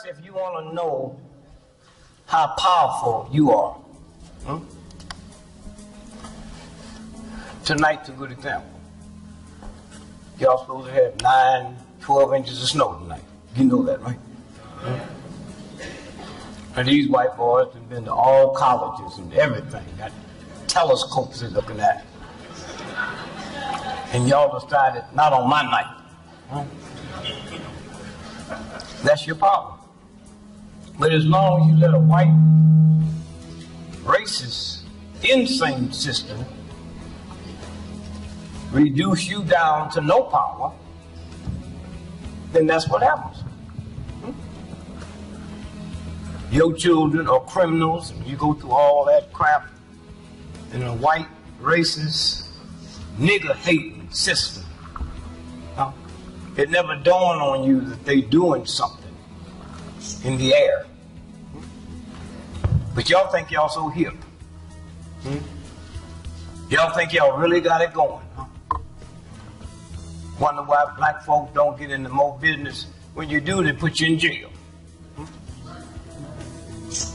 If you want to know how powerful you are, tonight's a good example. Y'all supposed to have 9, 12 inches of snow tonight. You know that, right? And these white boys have been to all colleges and everything, got telescopes they're looking at. And y'all decided, not on my night. That's your problem. But as long as you let a white, racist, insane system reduce you down to no power, then that's what happens. Your children are criminals, and you go through all that crap in a white, racist, nigger-hating system. It never dawned on you that they're doing something in the air. But y'all think y'all so hip. Y'all think y'all really got it going. Wonder why black folk don't get into more business. When you do, they put you in jail.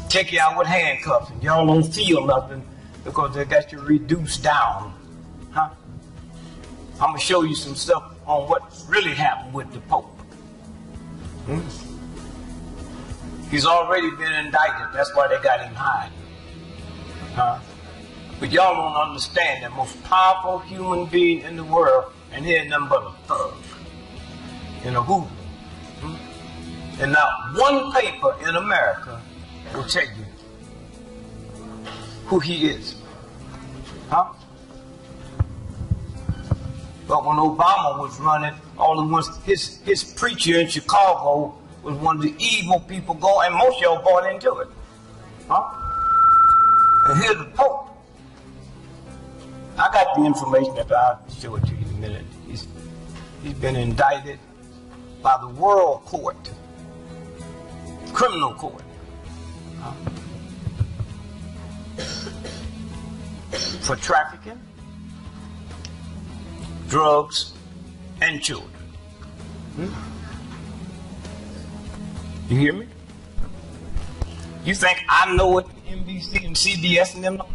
Take you out with handcuffs, and y'all don't feel nothing because they got you reduced down. I'm going to show you some stuff on what really happened with the Pope. He's already been indicted. That's why they got him hiding. But y'all don't understand the most powerful human being in the world, and he ain't nothing but a thug in a hoodoo. And not one paper in America will tell you who he is. But when Obama was running, all the ones, his preacher in Chicago was one of the evil people going, and most of y'all bought into it. And here's the Pope. I got the information that I'll show it to you in a minute. He's been indicted by the World Court, criminal court, for trafficking, drugs, and children. You hear me? You think I know what NBC and CBS and them don't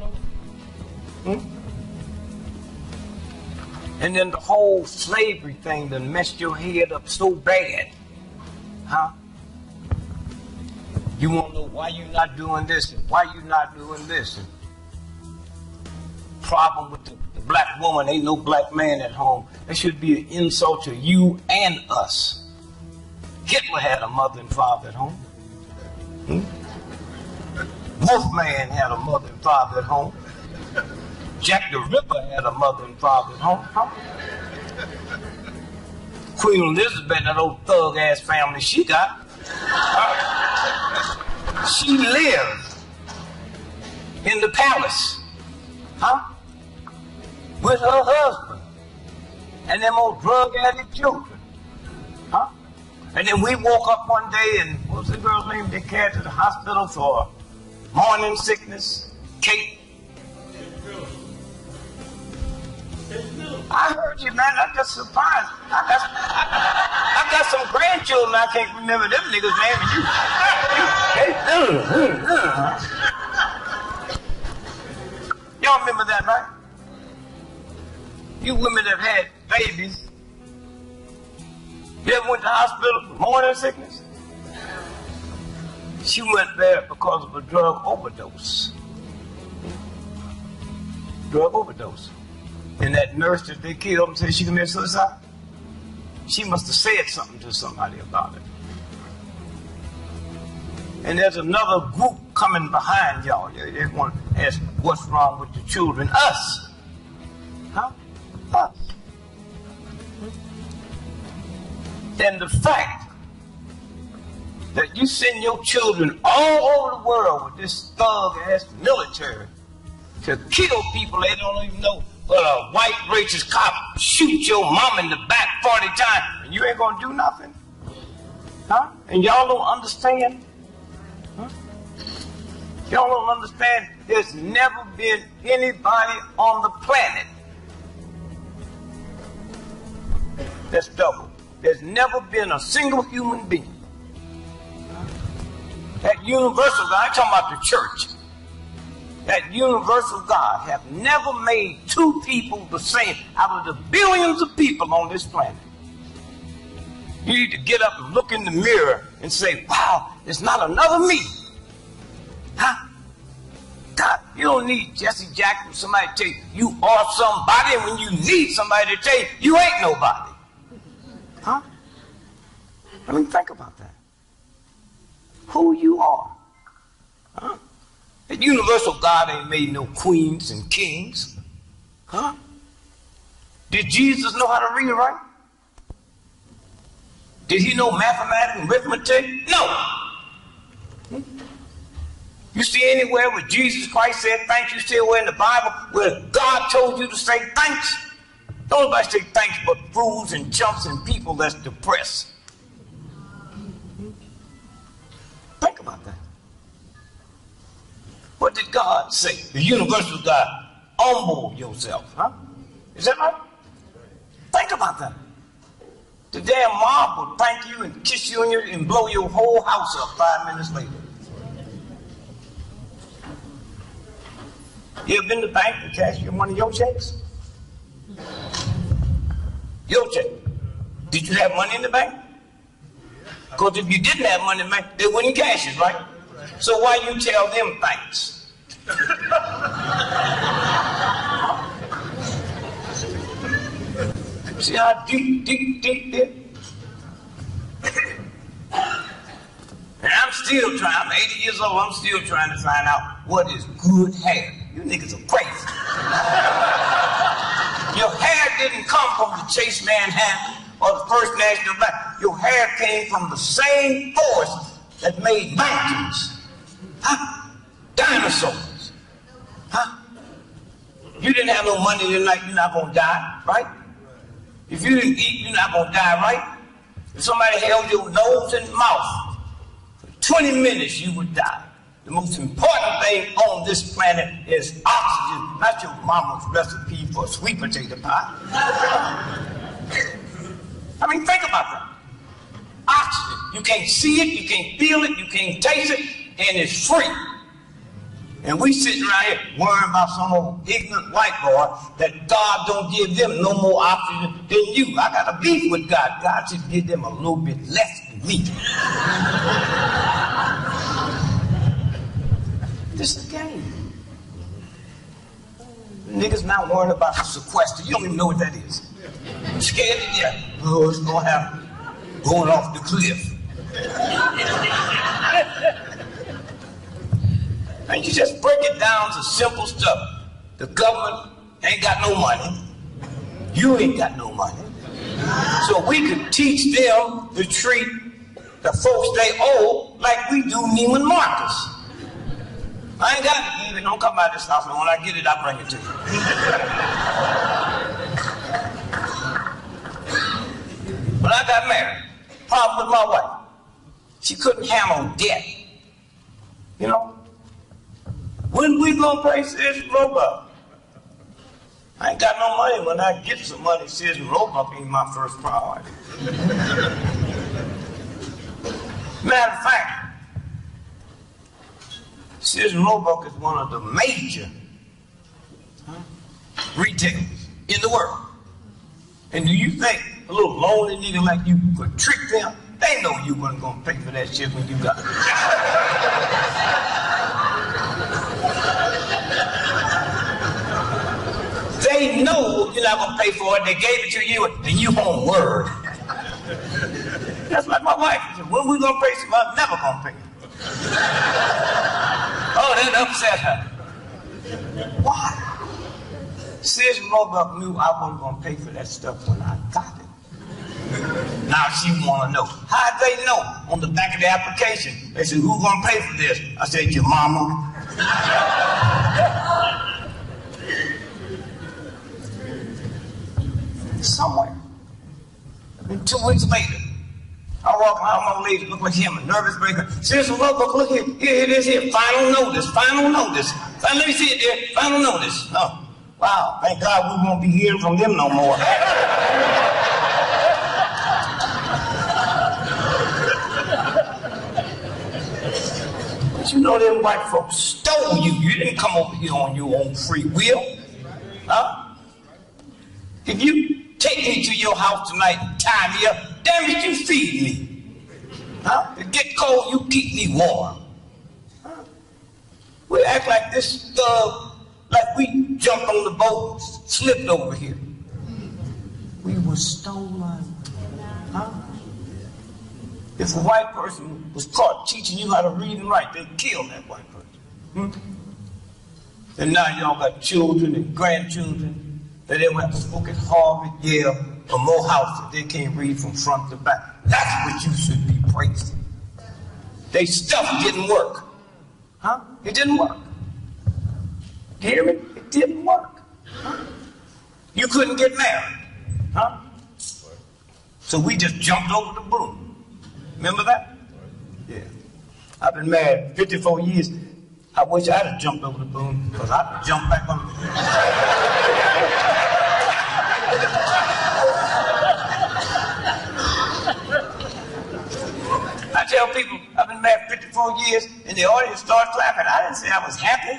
know? And then the whole slavery thing done messed your head up so bad. You want to know why you not doing this and why you not doing this. And problem with the black woman, ain't no black man at home. That should be an insult to you and us. Hitler had a mother and father at home. Wolfman had a mother and father at home. Jack the Ripper had a mother and father at home. Queen Elizabeth, that old thug-ass family she got, she lived in the palace, with her husband and them old drug-addict children. And then we woke up one day and, what was the girl's name? They carried to the hospital for morning sickness. Kate. I heard you, man. I'm just surprised. I got some grandchildren. I can't remember them niggas' name. Y'all remember that, right? You women that had babies. You ever went to the hospital for morning sickness? She went there because of a drug overdose. Drug overdose. And that nurse that they killed and said she committed suicide, she must have said something to somebody about it. And there's another group coming behind y'all. They want to ask, what's wrong with the children? Us. Us. And the fact that you send your children all over the world with this thug-ass military to kill people they don't even know, but a white racist cop shoot your mom in the back 40 times, and you ain't gonna do nothing? And y'all don't understand? Y'all don't understand? There's never been anybody on the planet that's double. There's never been a single human being That universal God, I'm talking about the church. That universal God have never made two people the same out of the billions of people on this planet. You need to get up and look in the mirror and say, wow, there's not another me. Huh? God, you don't need Jesse Jackson, somebody to tell you you are somebody, when you need somebody to tell you you ain't nobody. Huh? I mean, think about that. Who you are. Huh? The universal God ain't made no queens and kings. Huh? Did Jesus know how to read and write? Did he know mathematics and arithmetic? No. You see anywhere where Jesus Christ said thanks? You see anywhere in the Bible where God told you to say thanks? Don't nobody say thanks but fools and chumps and people that's depressed. Think about that. What did God say? The universal God, humble yourself. Huh? Is that right? Think about that. The damn mob will thank you and kiss you and blow your whole house up 5 minutes later. You ever been to the bank and cash you one of your checks? Your check. Did you have money in the bank? Because if you didn't have money in the bank, they wouldn't cash it, right? So why you tell them thanks? See how deep there? And I'm still trying, I'm 80 years old, I'm still trying to find out what is good hair. You niggas are crazy. Your hair didn't come from the Chase Manhattan or the First National Bank. Your hair came from the same force that made mountains. Huh? Dinosaurs. Huh? You didn't have no money tonight, you're not gonna die, right? If you didn't eat, you're not gonna die, right? If somebody held your nose and mouth for 20 minutes, you would die. The most important thing on this planet is oxygen, not your mama's recipe for a sweet potato pie. I mean, think about that. Oxygen. You can't see it, you can't feel it, you can't taste it, and it's free. And we sitting around here worrying about some old ignorant white boy that God don't give them no more oxygen than you. I got a beef with God. God should give them a little bit less than me. This is a game. Niggas not worrying about the sequester. You don't even know what that is. I'm scared to death. Oh, it's gonna happen. Going off the cliff. And you just break it down to simple stuff. The government ain't got no money. You ain't got no money. So we could teach them to treat the folks they owe like we do Neiman Marcus. I ain't got it. Don't come out this house, and when I get it, I'll bring it to you. When I got married, problem with my wife. She couldn't handle debt. You know? When we gonna pay Sears Roebuck? I ain't got no money. When I get some money, Sears Roebuck ain't my first priority. Matter of fact, Sears Roebuck is one of the major retailers in the world. And do you think a little lonely nigga like you could trick them? They know you wasn't gonna pay for that shit when you got it. They know you're not gonna pay for it. They gave it to you, and you on word. That's like my wife. She said, when we gonna pay some? I'm never gonna pay. Oh, that upset her. Why? Sears Roebuck knew I wasn't gonna pay for that stuff when I got it. Now she wanna know. How'd they know? On the back of the application, they said, who's gonna pay for this? I said, your mama. Somewhere. And 2 weeks later, I walk around, my lady look like him, a nervous breaker. Sears Roebuck, look here, here it is here, final notice, final notice. Let me see it there, final notice. Oh, wow, thank God we won't be hearing from them no more. you know them white folks stole you. You didn't come over here on your own free will. Huh? If you take me to your house tonight and tie me up, damn it, you feed me. Huh? If it get cold, you keep me warm. Huh? We act like this thug, like we jumped on the boat, slipped over here. We were stolen. Huh? If a white person was caught teaching you how to read and write, they'd kill that white person. And now y'all got children and grandchildren that they don't have to spoke at Harvard, Yale, or Morehouse that they can't read from front to back. That's what you should be praising. They stuff didn't work. Huh? It didn't work. You hear me? It didn't work. Huh? You couldn't get married. Huh? So we just jumped over the boom. Remember that? Yeah. I've been married 54 years. I wish I'd have jumped over the boom, because I'd jump back on it. I tell people I've been married 54 years, and the audience starts clapping. I didn't say I was happy.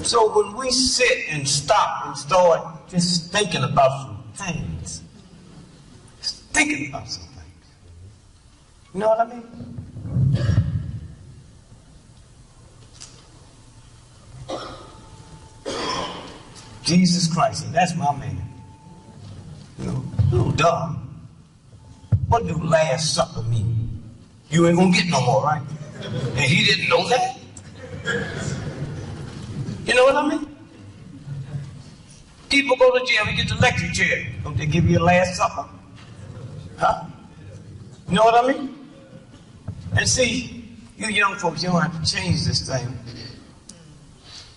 So when we sit and stop and start just thinking about some things, just thinking about some things, you know what I mean? Jesus Christ, and that's my man. You know, a little dumb. What do Last Supper mean? You ain't gonna get no more, right? And he didn't know that? You know what I mean? People go to jail, they get the electric chair. Don't they give you a Last Supper? Huh? You know what I mean? And see, you young folks, you don't have to change this thing.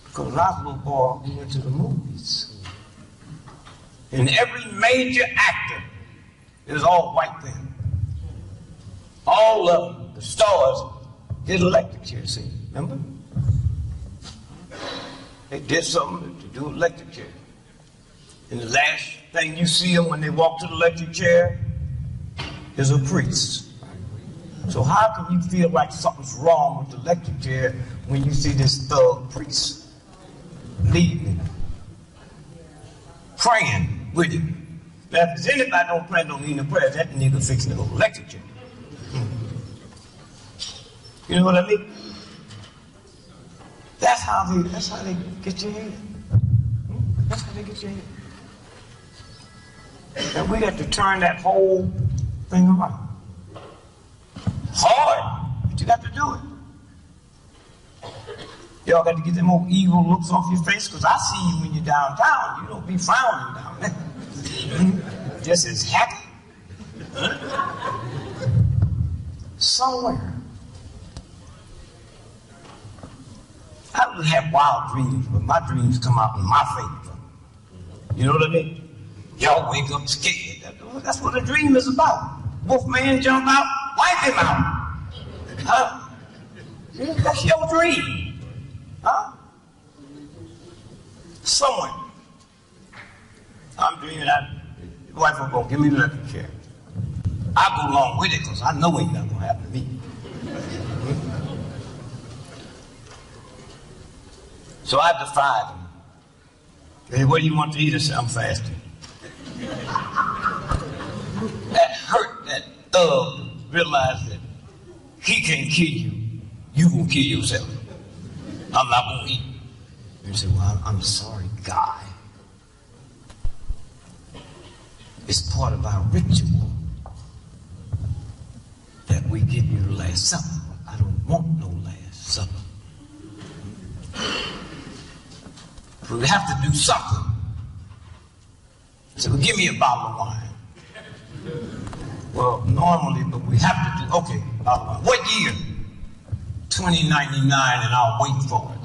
Because when I was a little boy, we went to the movies. And every major actor, it was all white then. All of them, the stars, did electric chair, see, remember? They did something to do electric chair. And the last thing you see them when they walk to the electric chair is a priest. So how can you feel like something's wrong with the electric chair when you see this thug priest leading, praying with him? Now, if anybody don't pray, don't need no prayer, that nigga fixing to go electric chair. You know what I mean? That's how they get your head. That's how they get your head. And we got to turn that whole thing around. Hard, but you got to do it. Y'all got to get them old evil looks off your face, because I see you when you're downtown. You don't be frowning down there. Just as happy. Somewhere. I don't have wild dreams, but my dreams come out in my favor. You know what I mean? Y'all wake up scared. That's what a dream is about. Wolfman jump out, wipe him out. Huh? That's your dream. Huh? Somewhere. I'm dreaming that the wife will go, give me the electric chair. I'll go along with it, because I know ain't nothing gonna happen to me. So I defied him. Hey, what do you want to eat? I said, I'm fasting. That hurt that thug realized that he can't kill you. You gonna kill yourself. I'm not gonna eat. And he said, well, I'm sorry, guy. It's part of our ritual that we give you the Last Supper. I don't want no Last Supper. We have to do something. So well, give me a bottle of wine. Well, normally, but we have to do, okay, bottle of wine. What year? 2099, and I'll wait for it.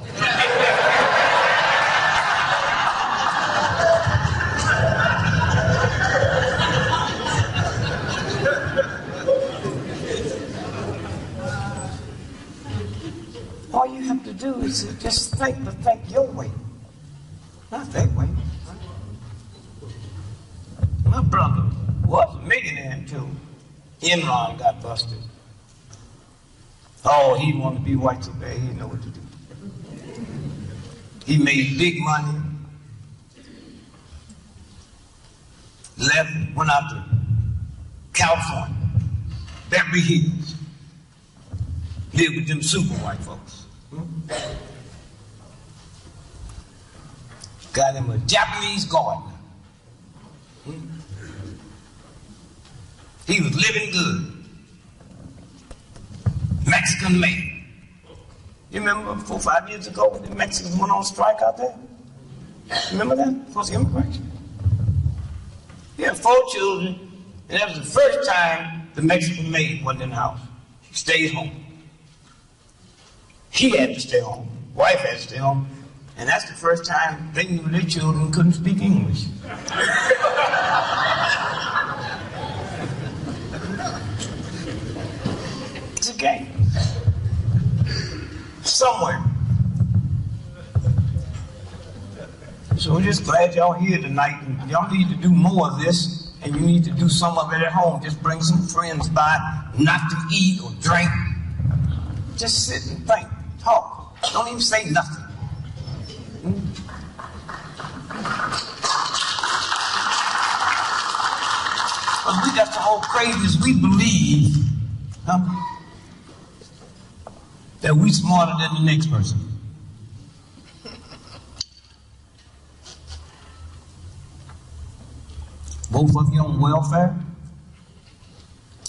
All you have to do is just think, but think your way. Not that way. My brother was a millionaire too. Enron got busted. Oh, he wanted to be white so bad, he didn't know what to do. He made big money, left, went out to California, Beverly Hills, lived with them super white folks. Got him a Japanese gardener. He was living good. Mexican made. You remember 4 or 5 years ago when the Mexicans went on strike out there? Remember that? For the immigration. He had 4 children, and that was the first time the Mexican maid wasn't in the house. She stayed home. He had to stay home. Wife had to stay home. And that's the first time they knew their children couldn't speak English. It's a game. Somewhere. So we're just glad y'all here tonight, and y'all need to do more of this, and you need to do some of it at home. Just bring some friends by, not to eat or drink. Just sit and think, talk. Don't even say nothing. But we got the whole crazy, we believe that we smarter than the next person. Both of you on welfare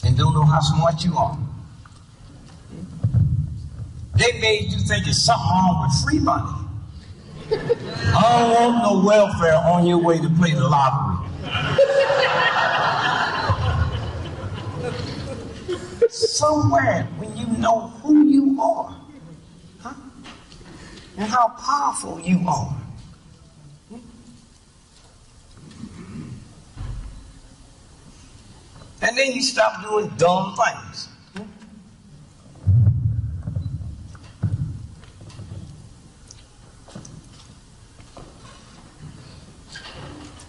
and don't know how smart you are. They made you think it's something wrong with free money. I don't want no welfare on your way to play the lottery. Somewhere when you know who you are, and how powerful you are. And then you stop doing dumb things.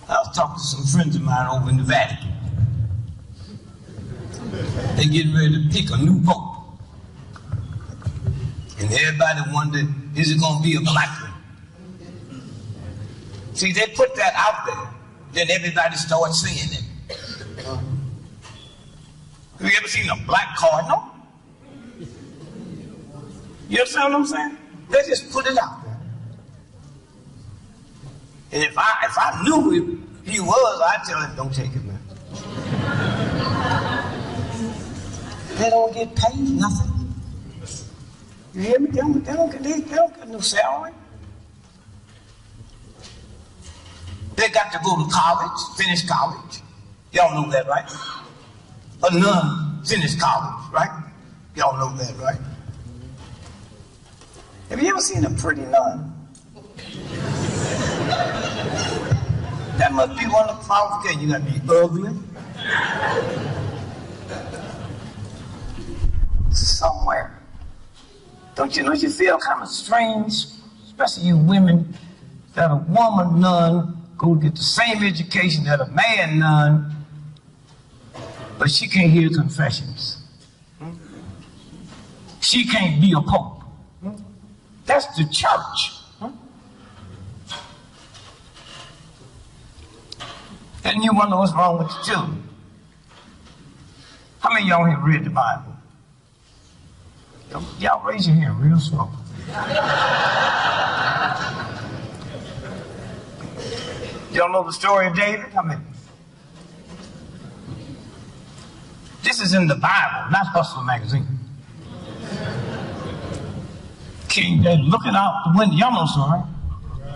I was talking to some friends of mine over in the Vatican. They getting ready to pick a new pope. And everybody wondered, is it going to be a black one? See, they put that out there, then everybody starts seeing it. Have you ever seen a black cardinal? You understand what I'm saying? They just put it out there. And if I knew who he was, I'd tell him, don't take it, man. They don't get paid nothing. You hear me? They don't get no salary. They got to go to college, finish college. Y'all know that, right? A nun finished college, right? Y'all know that, right? Have you ever seen a pretty nun? That must be one of the qualifications. You gotta be ugly. Somewhere. Don't you feel kind of strange, especially you women, that a woman nun go get the same education that a man nun, but she can't hear confessions. She can't be a pope. That's the church. And you wonder what's wrong with the children. How many of y'all here read the Bible? Y'all raise your hand real slow. Y'all know the story of David? How many? This is in the Bible, not Hustler magazine. King David looking out the window, y'all know the story,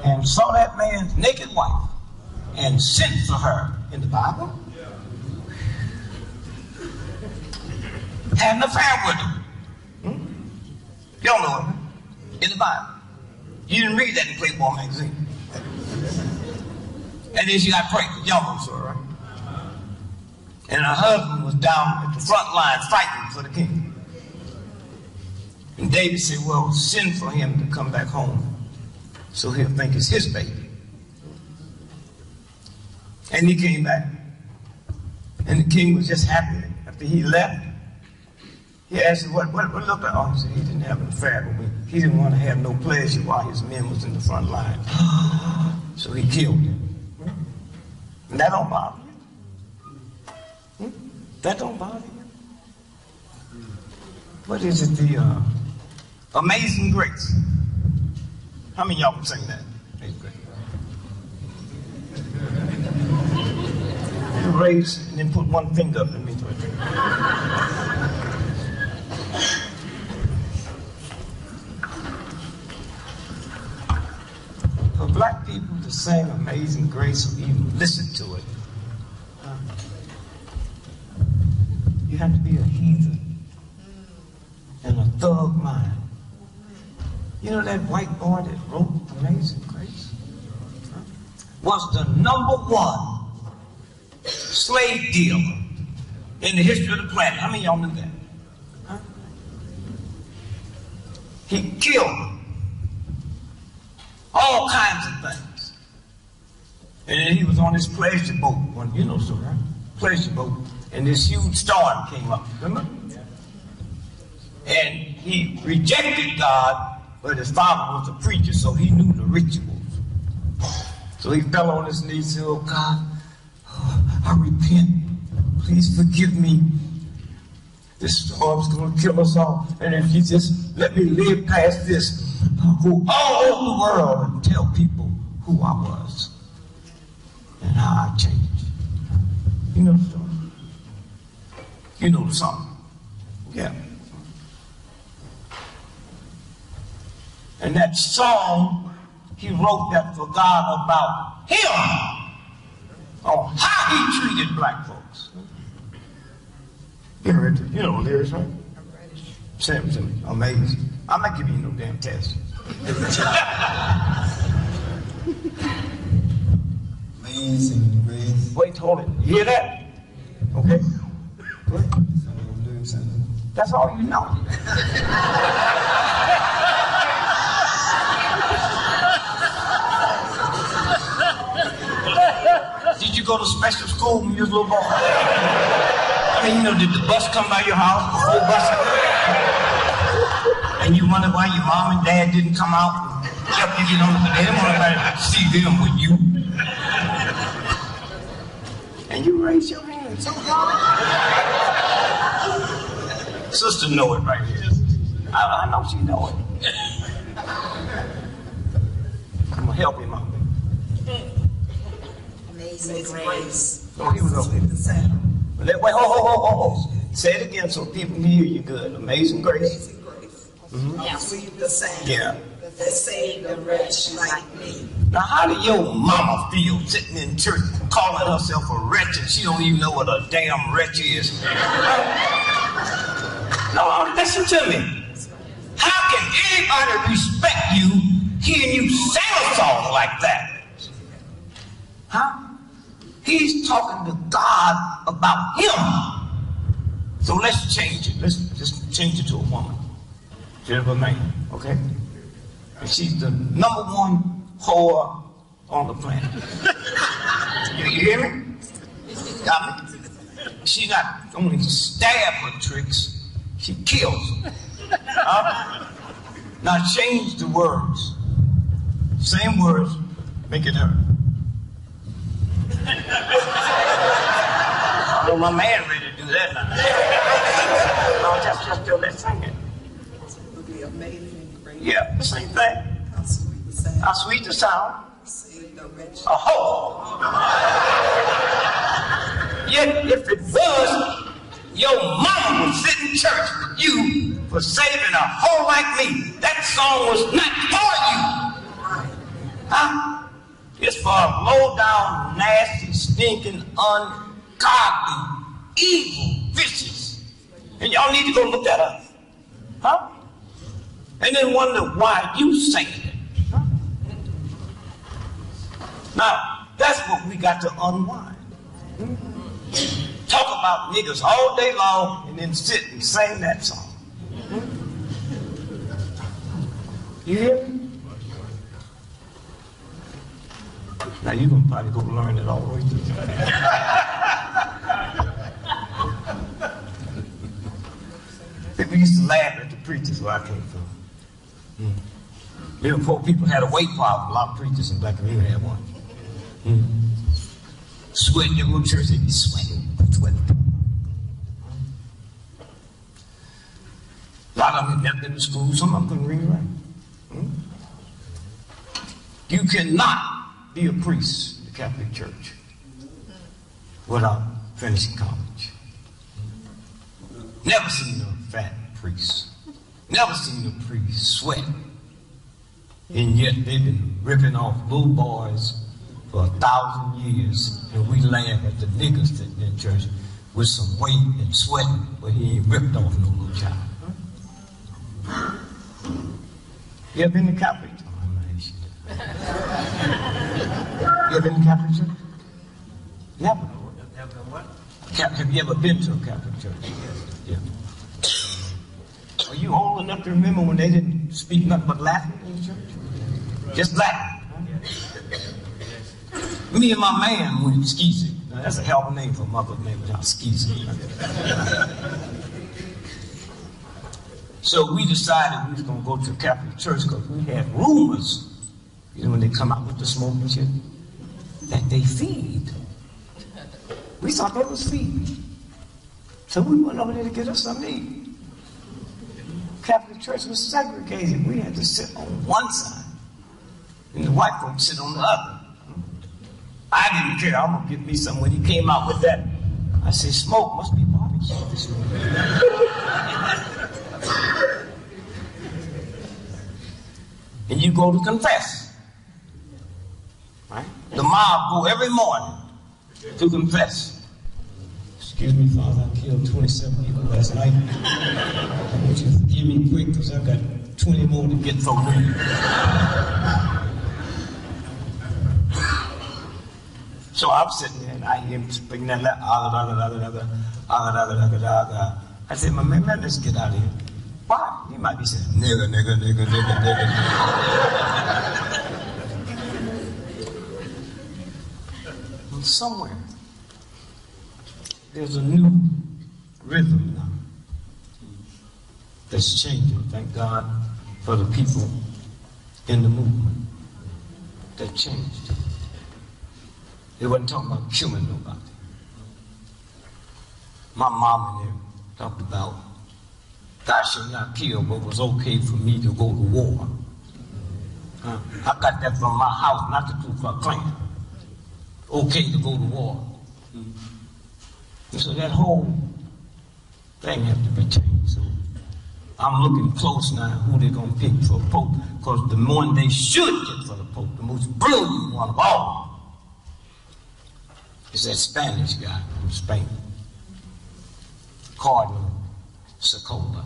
and saw that man's naked wife and sent for her in the Bible. Had an affair with her. Y'all know it, in the Bible. You didn't read that in Playboy magazine. And then she got pregnant. Y'all know the story, right? And her husband was down at the front line fighting for the king. And David said, well, send for him to come back home so he'll think it's his baby. And he came back. And the king was just happy after he left. He asked him, what looked like? Oh, he said he didn't have an affair with me. He didn't want to have no pleasure while his men was in the front line. So he killed him. And that don't bother you? That don't bother you? What is it, the Amazing Grace? How many of y'all can sing that? Amazing Grace. You raise and then put one finger up and me to it. For black people to sing Amazing Grace or even listen to it, you have to be a heathen and a thug mind. You know that white boy that wrote Amazing Grace was the #1 slave dealer in the history of the planet. How many of y'all knew that? Huh? He killed all kinds of things. And then he was on his pleasure boat, you know so, right? Pleasure boat. And this huge storm came up, remember? And he rejected God, but his father was a preacher, so he knew the rituals. So he fell on his knees and said, oh God, I repent. Please forgive me. This storm's going to kill us all. And if you just let me live past this, I'll go all over the world and tell people who I was and how I changed. You know the story? You know the song? Yeah. And that song, he wrote that for God about him, on how he treated black folks. You know the lyrics, right? Say them to me. Amazing. I'm not giving you no damn test. Amazing Grace. Wait, hold it. You hear that? Okay. Go ahead. That's all you know. Did you go to special school when you was a little boy? I mean, you know, did the bus come by your house before busing? And you wonder why your mom and dad didn't come out and help you get on the bed? They didn't want to see them with you. And you raise your hand so hard. Sister know it right here. I know she know it. I'm going to help him out. Amazing Grace. Oh, he was over here. Wait, ho. Say it again so people can hear you good. Amazing Grace. Amazing Grace. How sweet the sound. Yeah. That saved a wretch like me. Now, how did your mama feel sitting in church calling herself a wretch and she don't even know what a damn wretch is? No, listen to me. How can anybody respect you hearing you sing a song like that? Huh? He's talking to God about him. So let's change it. Let's just change it to a woman. Jennifer May, okay? And she's the #1 whore on the planet. You hear me? Got me? She not only stab her tricks, she kills them. Now change the words. Same words, make it her. Well, my man ready to do that now. No, just do that singing. It would be amazing Grace. Yeah, the same thing. How sweet the sound. How sweet the sound. Saved a wretch. A hoe. Yet if it was, your mama would sit in church with you for saving a hoe like me. That song was not for you. Huh? It's for low down, nasty, stinking, ungodly, evil, vicious. And y'all need to go look that up. Huh? And then wonder why you sang it. Huh? Now, that's what we got to unwind. Talk about niggas all day long and then sit and sing that song. You hear me? Now you're going to probably go learn it all the way through. We used to laugh at the preachers where I came from. Little poor people had a weight problem. A lot of preachers in Black community had one. Sweating, they go to church, they be sweating. A lot of them had never been to school, some of them couldn't read and write. You cannot be a priest in the Catholic Church without finishing college. Never seen a fat priest. Never seen a priest sweat. And yet they've been ripping off little boys for 1,000 years, and we laugh at the niggas that in church with some weight and sweating, but he ain't ripped off no little child. You ever been to Catholic? You ever been to Catholic church? Never. Have you ever been to a Catholic church? Yeah. Are you old enough to remember when they didn't speak nothing but Latin in the church? Just Latin. Me and my man went skeezing. Now, that's a hell of a name for a mother's name without skeezing. So we decided we was going to go to a Catholic church because we had rumors, you know, when they come out with the smoking shit, that they feed. We thought that was feeding. So we went over there to get us something to eat. Catholic church was segregated. We had to sit on one side, and the white folks sit on the other. I didn't care. I'm gonna get me some. When he came out with that, I said, "Smoke must be barbecue this morning." And you go to confess, right? The mob go every morning to confess. Excuse me, Father, I killed 27 people last night. I want you to forgive me quick because I've got 20 more to get from me. So I'm sitting there and I hear him speaking that I said, my man, let's get out of here. Why? He might be saying, nigga. And somewhere, there's a new rhythm now that's changing. Thank God for the people in the movement that changed. They wasn't talking about killing nobody. My mom and them talked about, I should not kill, but it was okay for me to go to war. I got that from my house, not the Ku Klux Klan. Okay to go to war. And so that whole thing has to be changed. So I'm looking close now who they're going to pick for Pope, because the one they should get for the Pope, the most brilliant one of all, is that Spanish guy from Spain, Cardinal Socola.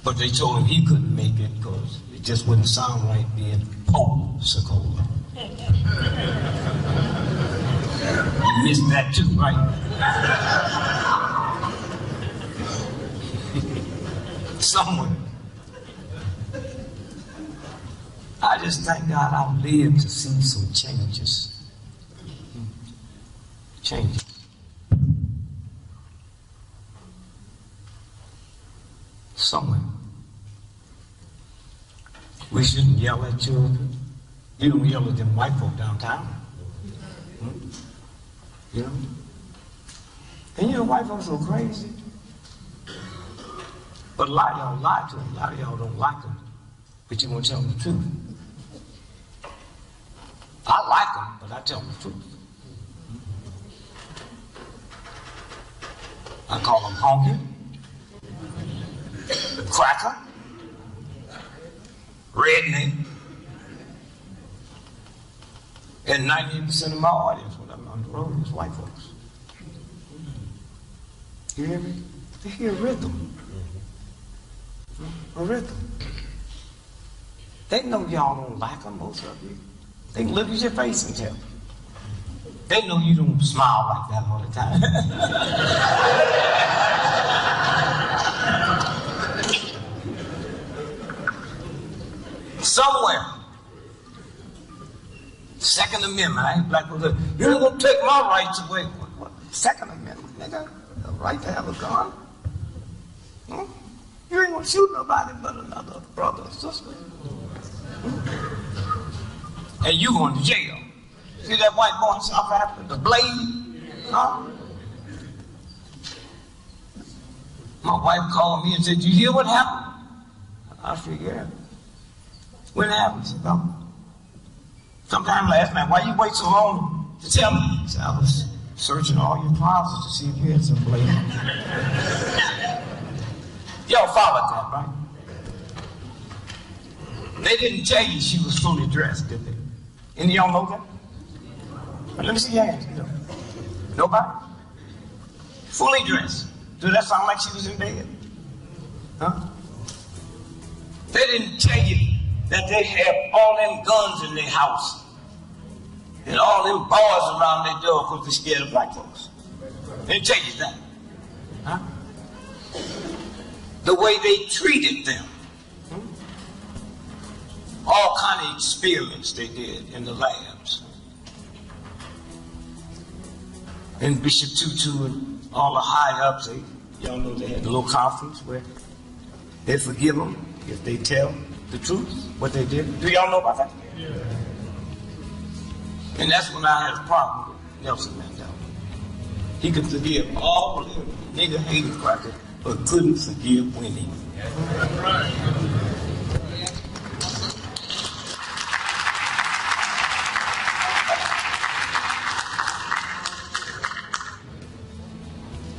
But they told him he couldn't make it because it just wouldn't sound right being Pope Socola. You missed that too, right? Somewhere. I just thank God I've lived to see some changes. Changes. Somewhere. We shouldn't yell at children. You don't yell at them white folk downtown. You know? And you know, white folks are crazy. But a lot of y'all lie to them. A lot of y'all don't like them. But you won't tell them the truth. I like them, but I tell them the truth. I call them honky, cracker, redneck, and 98% of my audience when I'm on the road is white folks. You hear me? They hear rhythm. A rhythm. They know y'all don't like them, most of you. They can look at your face and tell. They know you don't smile like that all the time. Somewhere, Second Amendment, I ain't black people. You're gonna take my rights away. What? Second Amendment, nigga? The right to have a gun? Hmm? You ain't gonna shoot nobody but another brother or sister. Hmm? And you going to jail. See that white boy in South Africa, the blade? Huh? My wife called me and said, "You hear what happened?" I said, "Yeah." "What happened?" She said, "No. Sometime last night, why you wait so long to tell me?" I said, "I was searching all your closets to see if you had some blade." Y'all followed that, right? They didn't tell you she was fully dressed, did they? Any of y'all know that? But let me see your hands. Nobody? Fully dressed. Does that sound like she was in bed? Huh? They didn't tell you that they have all them guns in their house and all them bars around their door because they're scared of black folks. They didn't tell you that. Huh? The way they treated them. All kind of experiments they did in the labs. And Bishop Tutu and all the high-ups, y'all know they had a little conference where they forgive them if they tell the truth, what they did. Do y'all know about that? Yeah. And that's when I had a problem with Nelson Mandela. He could forgive all the nigger hated crackers, but couldn't forgive Winnie. That's right.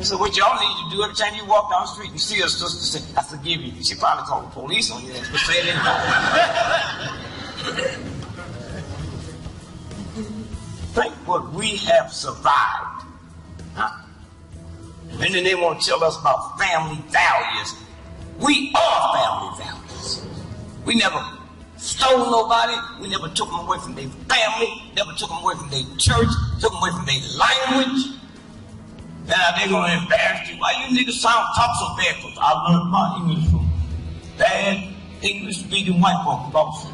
So what y'all need to do every time you walk down the street and see a sister say, "I forgive you." She probably call the police on you, but say it anyway. Think what we have survived. Huh? And then they want to tell us about family values. We are family values. We never stole nobody. We never took them away from their family. Never took them away from their church. Took them away from their language. Now they're going to embarrass you. Why you niggas talk so bad? Because I learned my English from bad English-speaking white folks, boss.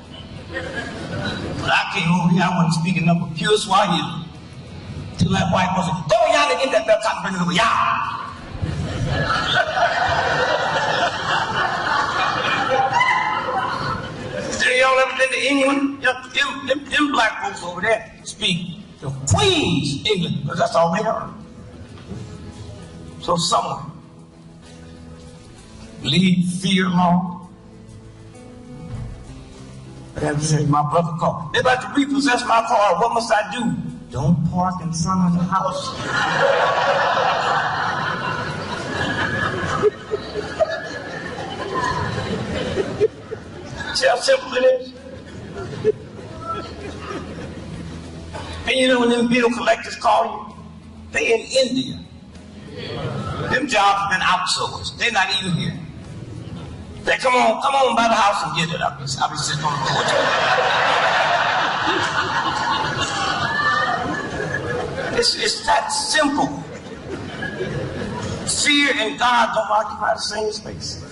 But I came over here, I wasn't speaking nothing but pure Swahili. Till that white boy said, "Go y'all and get that belt cotton, bring it over, y'all." Y'all ever been to England? Them black folks over there speak the Queen's English, because that's all they heard. So someone leave fear alone. I have to say, my brother called. They're about to repossess my car. What must I do? Don't park in front of the house. See how simple it is? And you know when them bill collectors call you? They in India. Them jobs have been outsourced. They're not even here. They come on by the house and get it. I'll be sitting on the porch. It's that simple. Fear and God don't occupy the same space.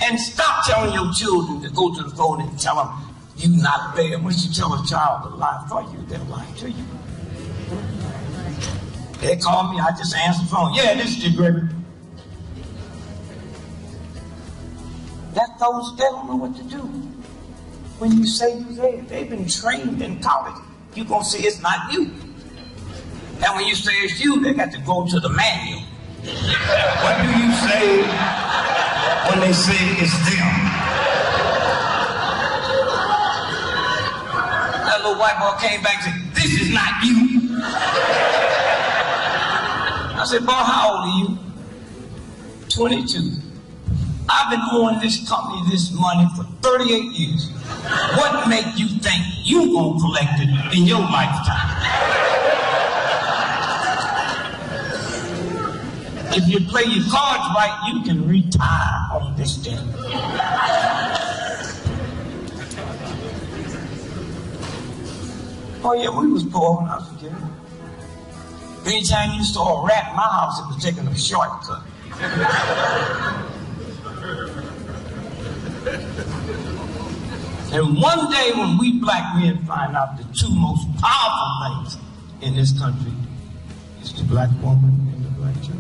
And stop telling your children to go to the phone and tell them you're not there. Once you tell a child to lie for you, they'll lie to you. They call me, I just answer the phone. "Yeah, this is D.Gregory." They don't know what to do. When you say you're there, they've been trained in college. You're going to say it's not you. And when you say it's you, they got to go to the manual. What do you say when they say it's them? That little white boy came back and said, "This is not you." I said, "Boy, how old are you?" 22. "I've been owing this company this money for 38 years. What make you think you gonna collect it in your lifetime?" If you play your cards right, you can retire on this day. Oh yeah, we was poor when I was a kid. Anytime you saw a rat in my house, it was taking a shortcut. And one day when we black men find out the two most powerful things in this country is the black woman and the black church.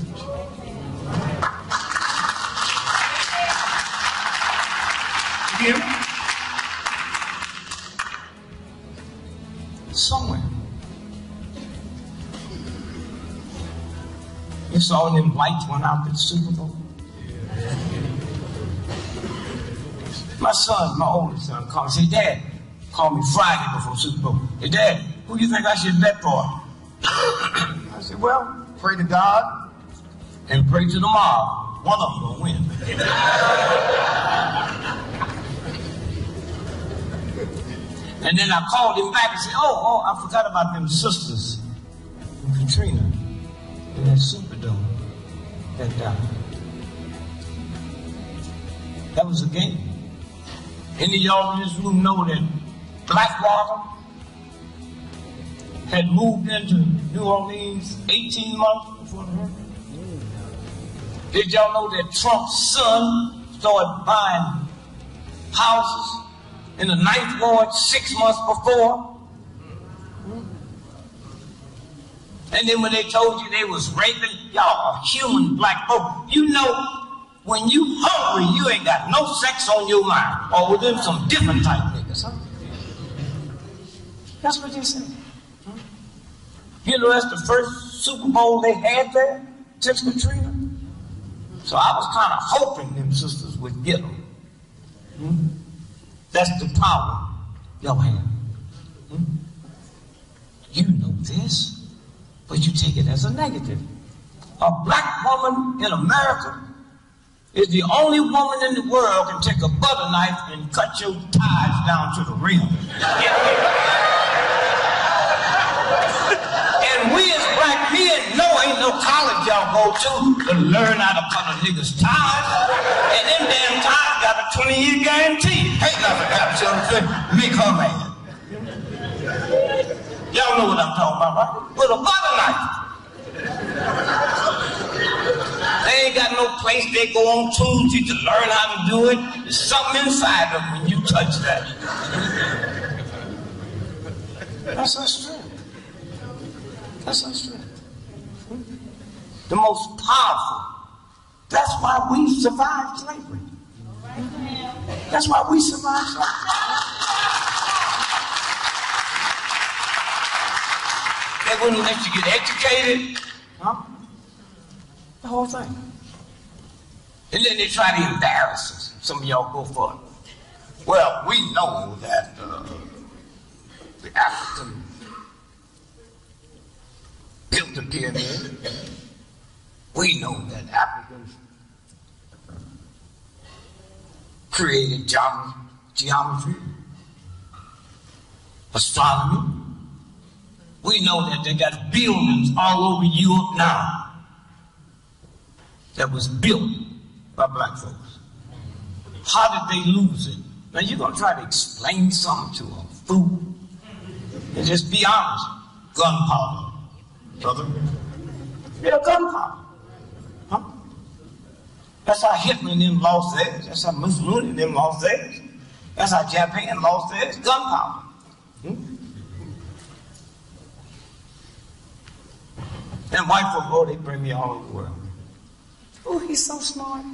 You hear me? Somewhere. You saw them lights went out at the Super Bowl? My son, my oldest son, called me, said, Dad, called me Friday before Super Bowl. Hey, Dad, who do you think I should bet for? I said, well, pray to God and pray to the mob. One of them will win. And then I called him back and said, oh, I forgot about them sisters from Katrina in that Superdome that died. That was a game. Any of y'all in this room know that Blackwater had moved into New Orleans 18 months before the hurricane? Did y'all know that Trump's son started buying houses in the 9th Ward 6 months before? And then when they told you they was raping, y'all are human black folk. You know, when you hungry, you ain't got no sex on your mind. Or with them some different type niggas, huh? That's what you say. You know, that's the first Super Bowl they had there since Katrina. So I was kind of hoping them sisters would get them. That's the power y'all have. You know this, but you take it as a negative. A black woman in America is the only woman in the world can take a butter knife and cut your ties down to the rim. And we as black men know ain't no college y'all go to learn how to cut a nigga's ties. And them damn ties got a 20-year guarantee. Ain't nothing happens to them. Make her mad. Y'all know what I'm talking about, right? With a butter knife. They ain't got no place they go on Tuesday to learn how to do it. There's something inside them when you touch that. That's our strength. That's our strength. The most powerful. That's why we survived slavery. That's why we survived slavery. They wouldn't let you get educated. Huh? The whole thing. And then they try to embarrass us. Some of y'all go for it. Well, we know that the African built the pyramid. We know that Africans created geometry, astronomy. We know that they got buildings all over Europe now that was built by black folks. How did they lose it? Now you're going to try to explain something to a fool and just be honest. Gunpowder, brother. Yeah, gunpowder. Huh? That's how Hitler and them lost theirs. That's how Mussolini and them lost theirs. That's how Japan lost theirs. Gunpowder. And white folks, oh, they bring me all over the world. Oh, he's so smart.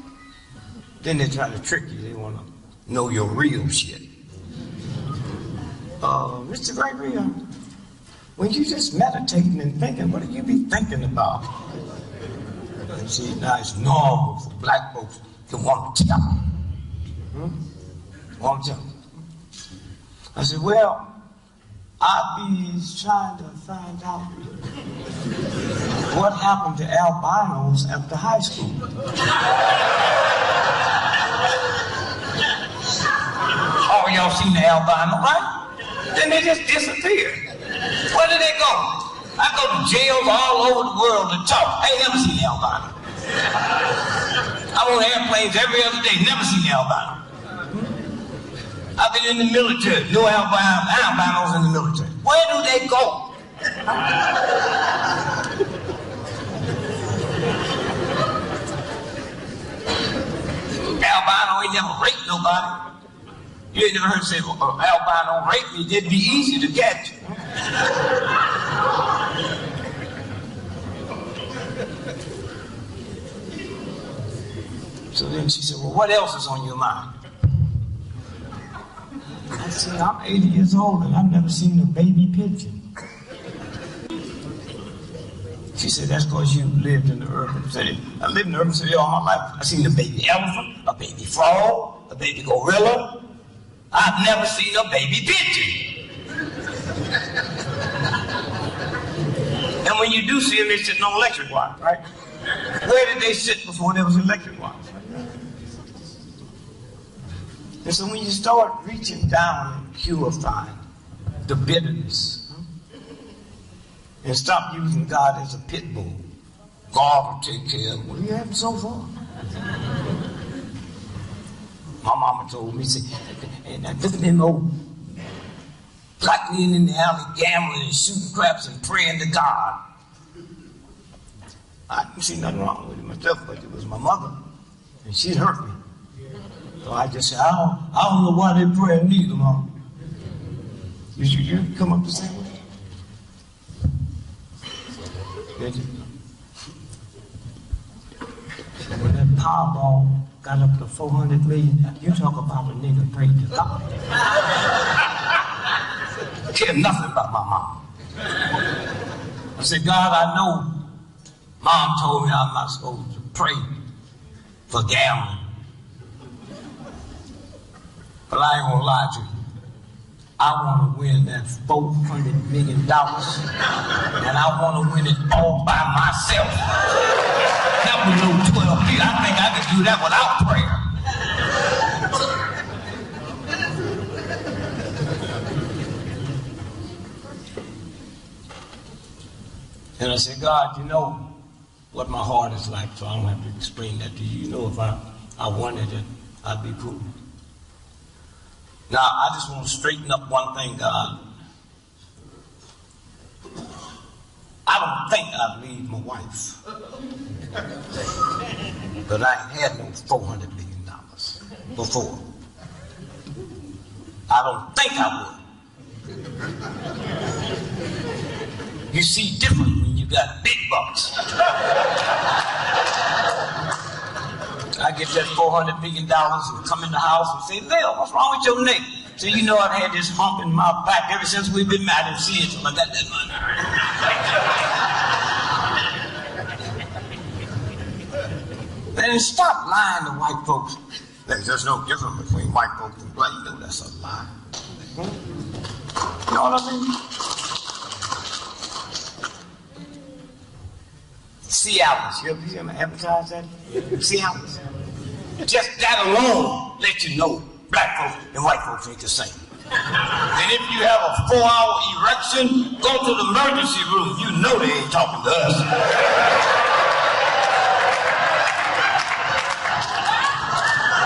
Then they try to trick you. They want to know your real shit. Mr. Gregory, when you just meditating and thinking, what do you be thinking about? You see, now it's normal for black folks to want to tell me. Want to tell me. I said, well, I be trying to find out what happened to albinos after high school. Oh, y'all seen the albino, right? Then they just disappear. Where do they go? I go to jails all over the world to talk. I ain't never seen the albino. I'm on airplanes every other day, never seen the albino. I've been in the military, no albinos in the military. Where do they go? Albino ain't never raped nobody. You ain't never heard say, well, albino raped me, it'd be easy to catch. So then she said, well, what else is on your mind? I said, I'm 80 years old and I've never seen a baby pigeon. She said, that's because you lived in the urban city. I lived in the urban city all my life. I've seen a baby elephant, a baby frog, a baby gorilla. I've never seen a baby pigeon. And when you do see them, they sit on electric wire, right? Where did they sit before there was electric wire? And so when you start reaching down and purifying the bitterness, and stop using God as a pit bull, God will take care of what you have so far. My mama told me, said, and look at them old black men in the alley gambling and shooting craps and praying to God. I didn't see nothing wrong with it myself, but it was my mother, and she hurt me. So I just said, I don't know why they praying neither, Mom. Did you come up the same way? Did you? When that Powerball got up to 400 million, you talk about a nigga praying to God. I care nothing about my mom. I said, God, I know Mom told me I'm not supposed to pray for gambling. But I ain't gonna lie to you. I want to win that $400 million, and I want to win it all by myself. That was no 12 feet. I think I could do that without prayer. And I said, God, you know what my heart is like, so I don't have to explain that to you. You know if I wanted it, I'd be cool. Now, I just want to straighten up one thing, God. I don't think I'd leave my wife. But I ain't had no $400 million before. I don't think I would. You see different when you got big bucks. I get that $400 million and come in the house and say, Lil, what's wrong with your neck? So you know I've had this hump in my back ever since we've been married and seen it. I got that money. Then stop lying to white folks. There's no difference between white folks and black. You know that's a lie. You know what I mean? Cialis. You ever advertise that? Cialis. Just that alone let you know black folks and white folks ain't the same. And if you have a 4-hour erection, go to the emergency room. You know they ain't talking to us.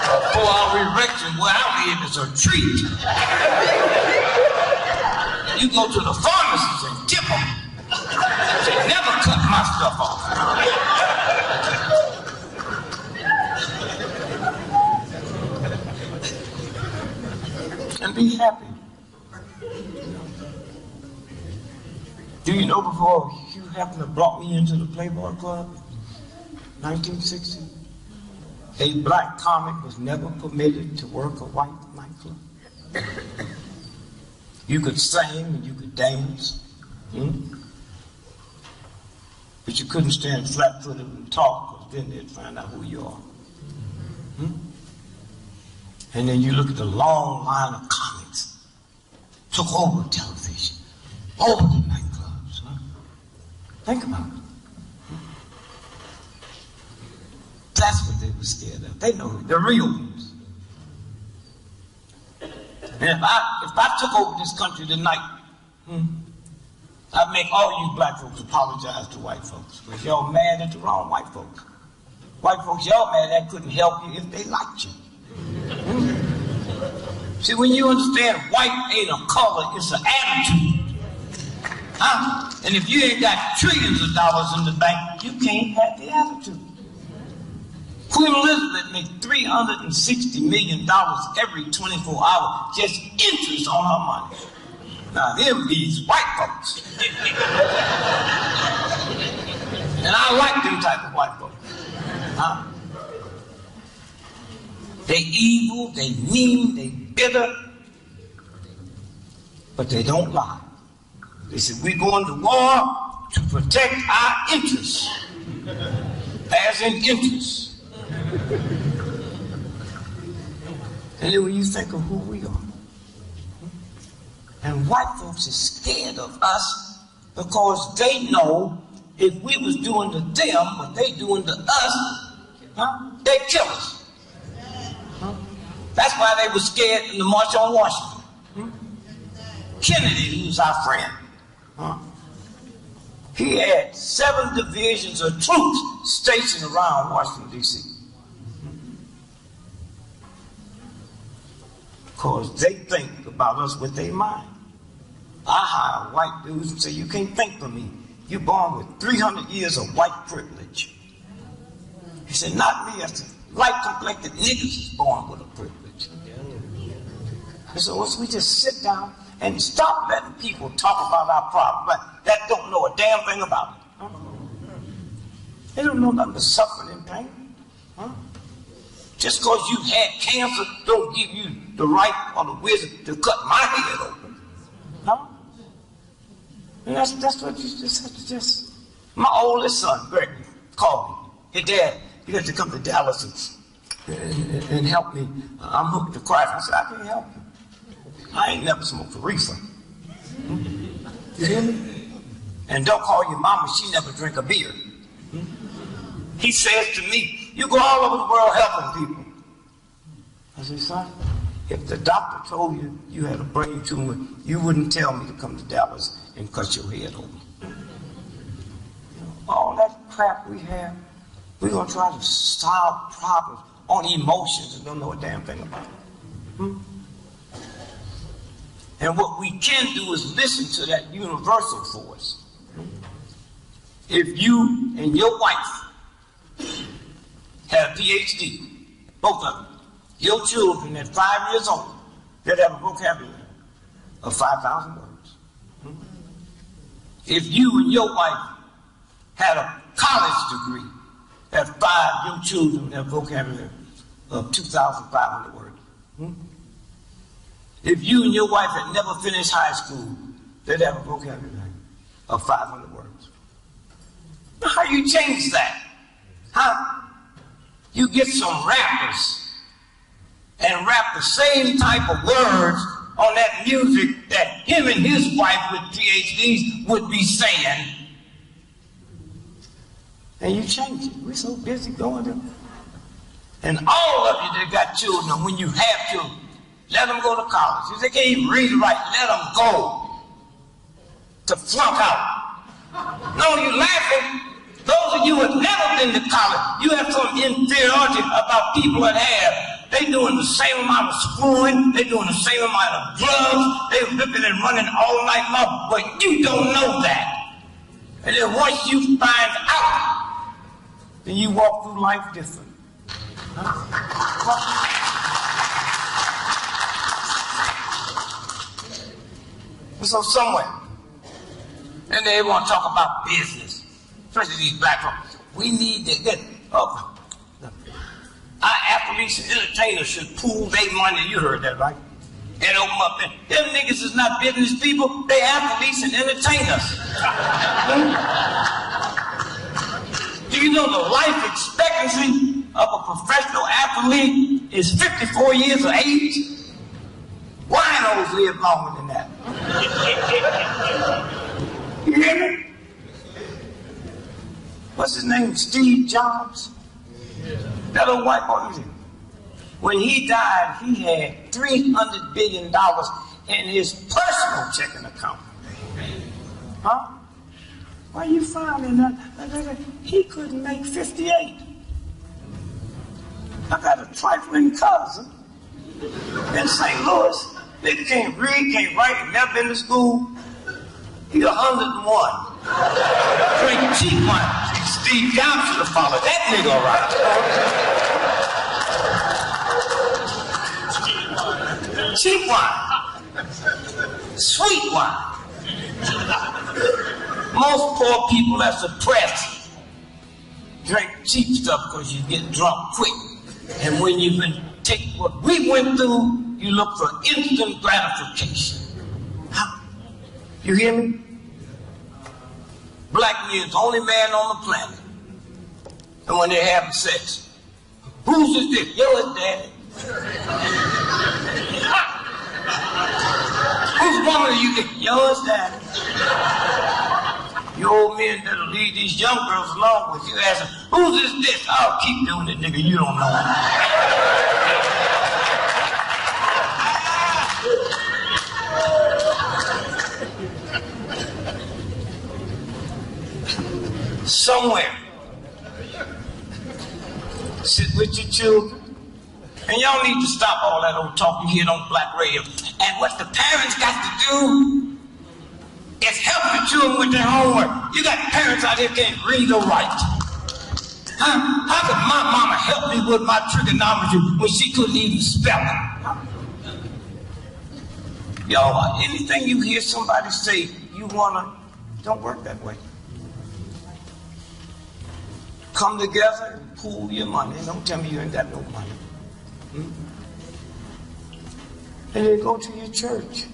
A 4-hour erection where I live is a treat. You go to the pharmacist and tip them. They never cut my stuff off. And be happy. Do you know before Hugh Hefner brought me into the Playboy Club, 1960, a black comic was never permitted to work a white nightclub. You could sing and you could dance. But you couldn't stand flat-footed and talk, because then they'd find out who you are. And then you look at the long line of comics, took over television, over the nightclubs. Think about it. That's what they were scared of. They know the real ones. And if I took over this country tonight, I'd make all you black folks apologize to white folks, because y'all mad at the wrong white folks. White folks, y'all mad at couldn't help you if they liked you. See, when you understand white ain't a color, it's an attitude. And if you ain't got trillions of dollars in the bank, you can't have the attitude. Queen Elizabeth made $360 million every 24 hours, just interest on her money. Now, them these white folks. And I like them type of white folks. They evil, they mean, they bitter, but they don't lie. They said, we're going to war to protect our interests, as in interests. And then when you think of who we are, and white folks are scared of us because they know if we was doing to them what they doing to us, they'd kill us. That's why they were scared in the March on Washington. Kennedy, who's our friend, he had 7 divisions of troops stationed around Washington, D.C. Because they think about us with their mind. I hire white dudes and say, you can't think for me. You're born with 300 years of white privilege. He said, not me. I said, light-complected niggas is born with a privilege. And so once we just sit down and stop letting people talk about our problem that don't know a damn thing about it. They don't know nothing but suffering and pain. Just because you've had cancer don't give you the right or the wisdom to cut my head open. And that's what you just have to just... My oldest son, Gregory, called me. Hey, Dad, you have to come to Dallas and help me. I'm hooked to crack. I said, I can't help you. I ain't never smoked a reefer. You hear me? And don't call your mama, she never drink a beer. He says to me, you go all over the world helping people. I said, son, if the doctor told you you had a brain tumor, you wouldn't tell me to come to Dallas and cut your head open. All that crap we have, we're going to try to solve problems on emotions and don't know a damn thing about it. And what we can do is listen to that universal force. If you and your wife have a PhD, both of them, your children at 5 years old, they'd have a vocabulary of 5,000 words. If you and your wife had a college degree, at 5, your children have a vocabulary of 2,500 words. If you and your wife had never finished high school, they'd have a vocabulary of 500 words. Now, how you change that? How? You get some rappers and rap the same type of words on that music that him and his wife with PhDs would be saying. And you change it. We're so busy going to... And all of you that got children, when you have children, let them go to college. If they can't even read or write, let them go to flunk out. No, you're laughing. Those of you who have never been to college, you have some inferiority about people that have. They're doing the same amount of schooling. They're doing the same amount of drugs. They're ripping and running all night long. But you don't know that. And then once you find out, then you walk through life different. So somewhere, and they want to talk about business, especially these black folks. We need to get up. Our athletes and entertainers should pool their money. You heard that, right? And open up there. Them niggas is not business people. They athletes and entertainers. Do you know the life expectancy of a professional athlete is 54 years of age? Winos live longer than that. You hear me? What's his name? Steve Jobs? That old white boy. When he died, he had $300 billion in his personal checking account. Huh? Why you finding that? He couldn't make 58. I got a trifling cousin in St. Louis. Nigga can't read, can't write, never been to school. He 101. Drink cheap wine. Steve Jobs should have followed that nigga all right. Cheap wine. Sweet wine. Most poor people that's oppressed drink cheap stuff because you get drunk quick. And when you've been take what we went through, you look for instant gratification. Huh? You hear me? Black men is the only man on the planet. And when they're having sex, whose is this? Yours, daddy. Whose woman are you? Yours, daddy. You old men that'll lead these young girls along with you asking, whose is this? I'll keep doing it, nigga. You don't know it. Somewhere, sit with your children. And y'all need to stop all that old talk you hear on black radio. And what the parents got to do is help the children with their homework. You got parents out here can't read or write. Huh? How could my mama help me with my trigonometry when she couldn't even spell it? Y'all, anything you hear somebody say you wanna, don't work that way. Come together and pool your money. Don't tell me you ain't got no money. And then go to your church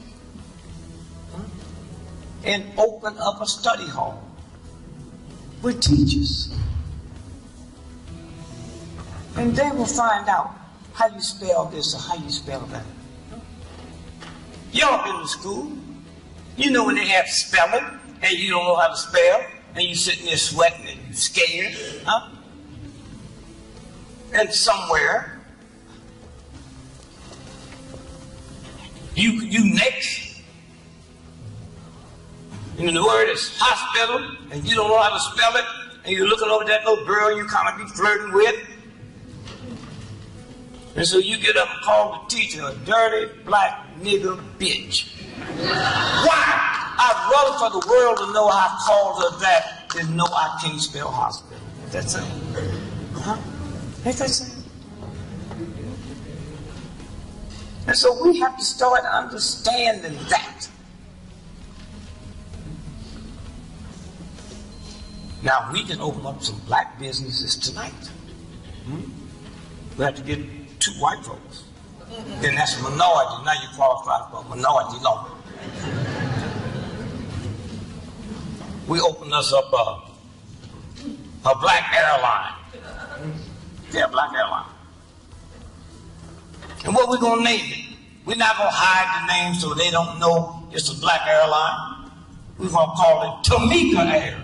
and open up a study hall with teachers. And they will find out how you spell this or how you spell that. Y'all been to school. You know when they have spelling and you don't know how to spell and you sitting there sweating and you're scared, huh? And somewhere you next, and the word is hospital, and you don't know how to spell it, and you're looking over that little girl you kind of be flirting with, and so you get up and call the teacher a dirty black nigger bitch. Why? I'd rather for the world to know I called her that than know I can't spell hospital. Ain't that so? Huh? Ain't that so? And so we have to start understanding that. Now, we can open up some black businesses tonight. We have to get 2 white folks. Then that's a minority. Now you qualify for a minority law. We open us up a black airline. Yeah, black airline. And what we gonna name it? We're not gonna hide the name so they don't know it's a black airline. We're gonna call it Tamika Air.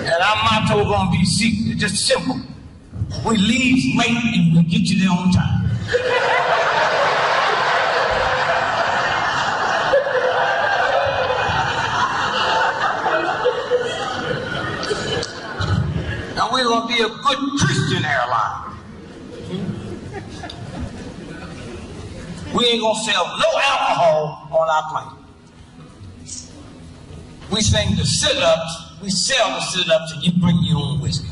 And our motto gonna be secret, just simple. We leave late and we get you there on time. And we're gonna be a good Christian airline. We ain't gonna sell no alcohol on our plane. We sing the sit-ups, we sell the sit-ups, and you bring your own whiskey.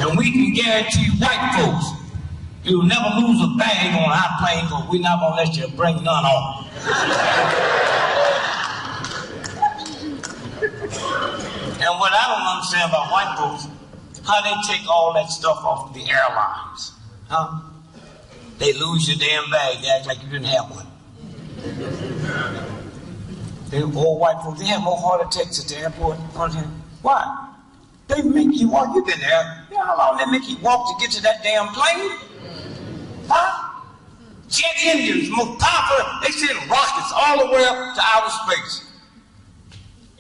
And we can guarantee white folks, you'll never lose a bag on our plane because we're not gonna let you bring none on. And what I don't understand about white folks, how they take all that stuff off the airlines. Huh? They lose your damn bag, they act like you didn't have one. They old white folks, they have more heart attacks at the airport. Why? They make you walk, you've been there. You know how long they make you walk to get to that damn plane? Huh? Jet engines, most powerful, they send rockets all the way up to outer space.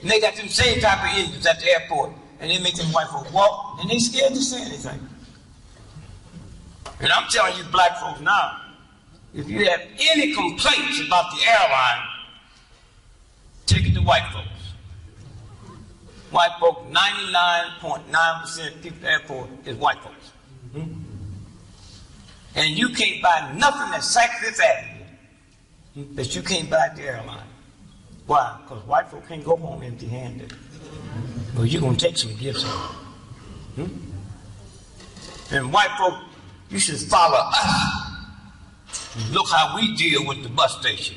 And they got them same type of engines at the airport. And they make them white folks walk, and they scared to say anything. And I'm telling you black folks now, if you have any complaints about the airline, take it to white folks. White folks, 99.9% people at the airport is white folks. And you can't buy nothing at Saks Fifth Avenue that you can't buy at the airline. Why? Because white folks can't go home empty-handed. Well, you're going to take some gifts home. And white folks, you should follow us. Look how we deal with the bus station.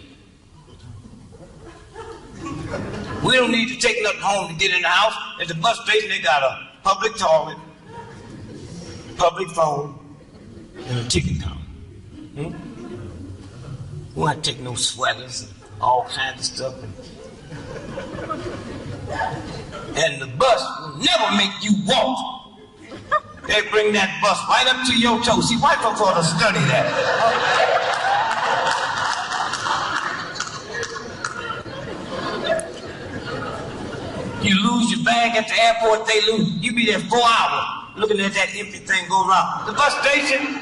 We don't need to take nothing home to get in the house. At the bus station, they got a public toilet. public phone, and a ticket counter. We won't take no sweaters and all kinds of stuff. And the bus will never make you walk. They bring that bus right up to your toe. See, white folks ought to study that. You lose your bag at the airport, they lose. You be there 4 hours looking at that empty thing go around. The bus station,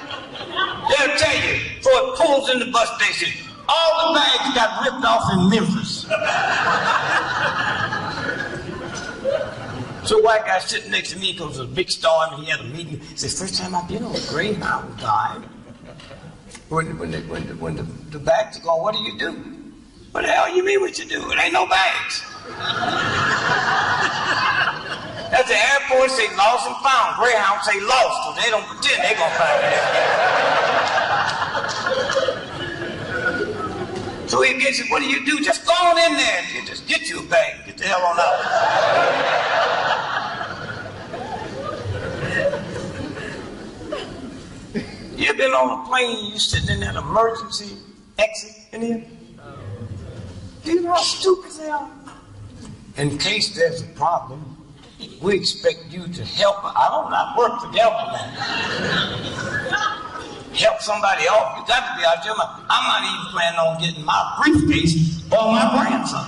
they'll tell you, before it pulls in the bus station, all the bags got ripped off in Memphis. So a white guy sitting next to me, because it was a big storm, and he had a meeting. He said, first time I've been on a Greyhound dive. When the bags are gone, what do you do? What the hell you mean what you do? It ain't no bags. At the airport, say lost and found. Greyhound say lost, so they don't pretend they gonna find it. So he gets it, what do you do? Just go on in there and just get you a bag and get the hell on out. You been on a plane, you sitting in that emergency exit in here? Do you know how stupid they are? In case there's a problem, we expect you to help. I don't not work for government. Help somebody else. You got to be out there. I'm not even planning on getting my briefcase or my grandson.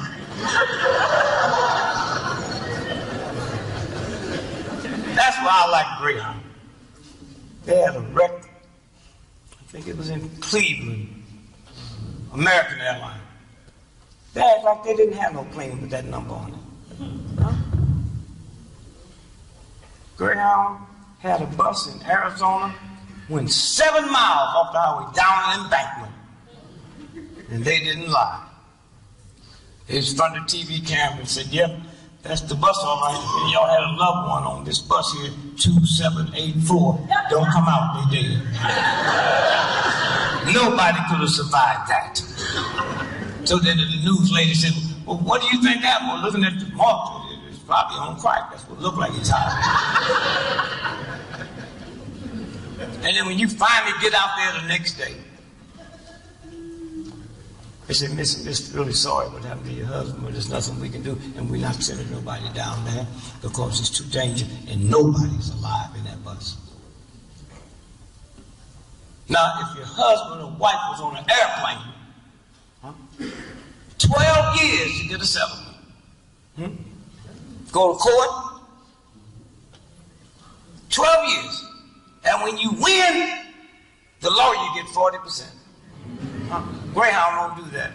That's why I like Greyhound. They had a wreck. I think it was in Cleveland. American Airlines. They act like they didn't have no plane with that number on it. Huh? Greyhound had a bus in Arizona, went 7 miles off the highway down an embankment. And they didn't lie. They was in front of the TV camera and said, yep, that's the bus all right. And y'all had a loved one on this bus here, 2784. Don't come out, they did. Nobody could have survived that. So then the news lady said, well, what do you think happened? Well, looking at the mark, it's probably on crack. That's what it looked like it's hot. And then when you finally get out there the next day, they said, Miss, really sorry what happened to your husband, but there's nothing we can do, and we're not sending nobody down there because it's too dangerous, and nobody's alive in that bus. Now, if your husband or wife was on an airplane, 12 years to get a settlement. Go to court, 12 years. And when you win, the lawyer get 40%. Greyhound don't do that.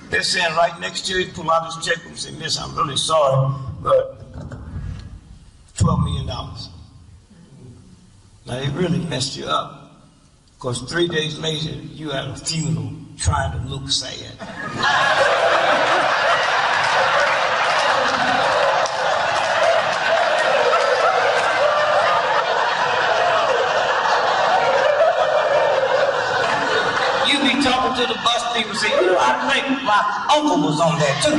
They're saying right next to you, pull out his checkbook and say, Miss, I'm really sorry, but $12 million. Now, they really messed you up. Because 3 days later, you had a funeral trying to look sad. You be talking to the bus people, say, you know, I think my uncle was on there too.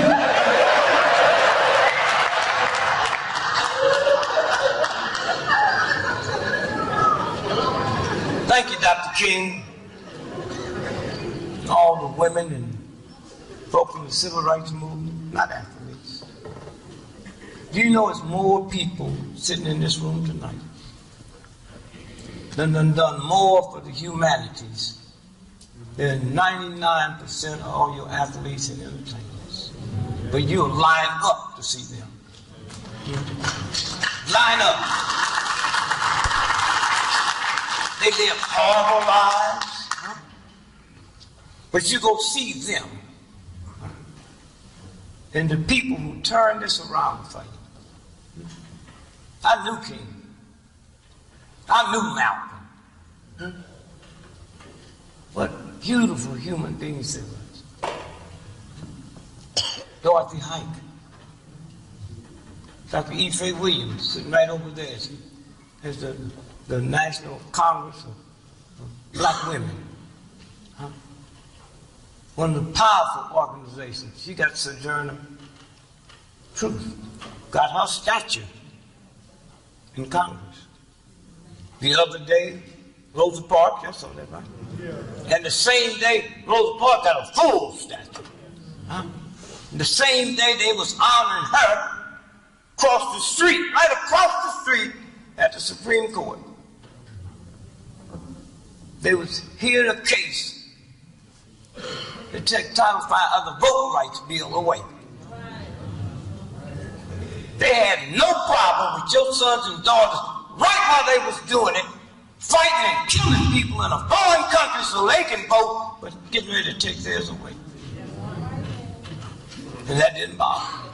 Thank you, Dr. King. All the women and folk in the civil rights movement, not athletes. Do you know it's more people sitting in this room tonight than done more for the humanities than 99% of all your athletes and entertainers? But you'll line up to see them. Line up. They live horrible lives. But you go see them. And the people who turn this around for you. I knew King. I knew Malcolm. What beautiful human beings they were. Dorothy Hike. Dr. E. Faye Williams, sitting right over there. She has the National Congress of Black Women. One of the powerful organizations. She got Sojourner Truth. Got her statue in Congress. The other day, Rosa Parks, y'all saw that, right? Yeah. And the same day, Rosa Parks got a full statue. Huh? And the same day they was honoring her across the street, right across the street at the Supreme Court. They was hearing a case to take Title V of the Voting Rights Bill away. They had no problem with your sons and daughters, right while they was doing it, fighting and killing people in a foreign country so they can vote, but getting ready to take theirs away. And that didn't bother me.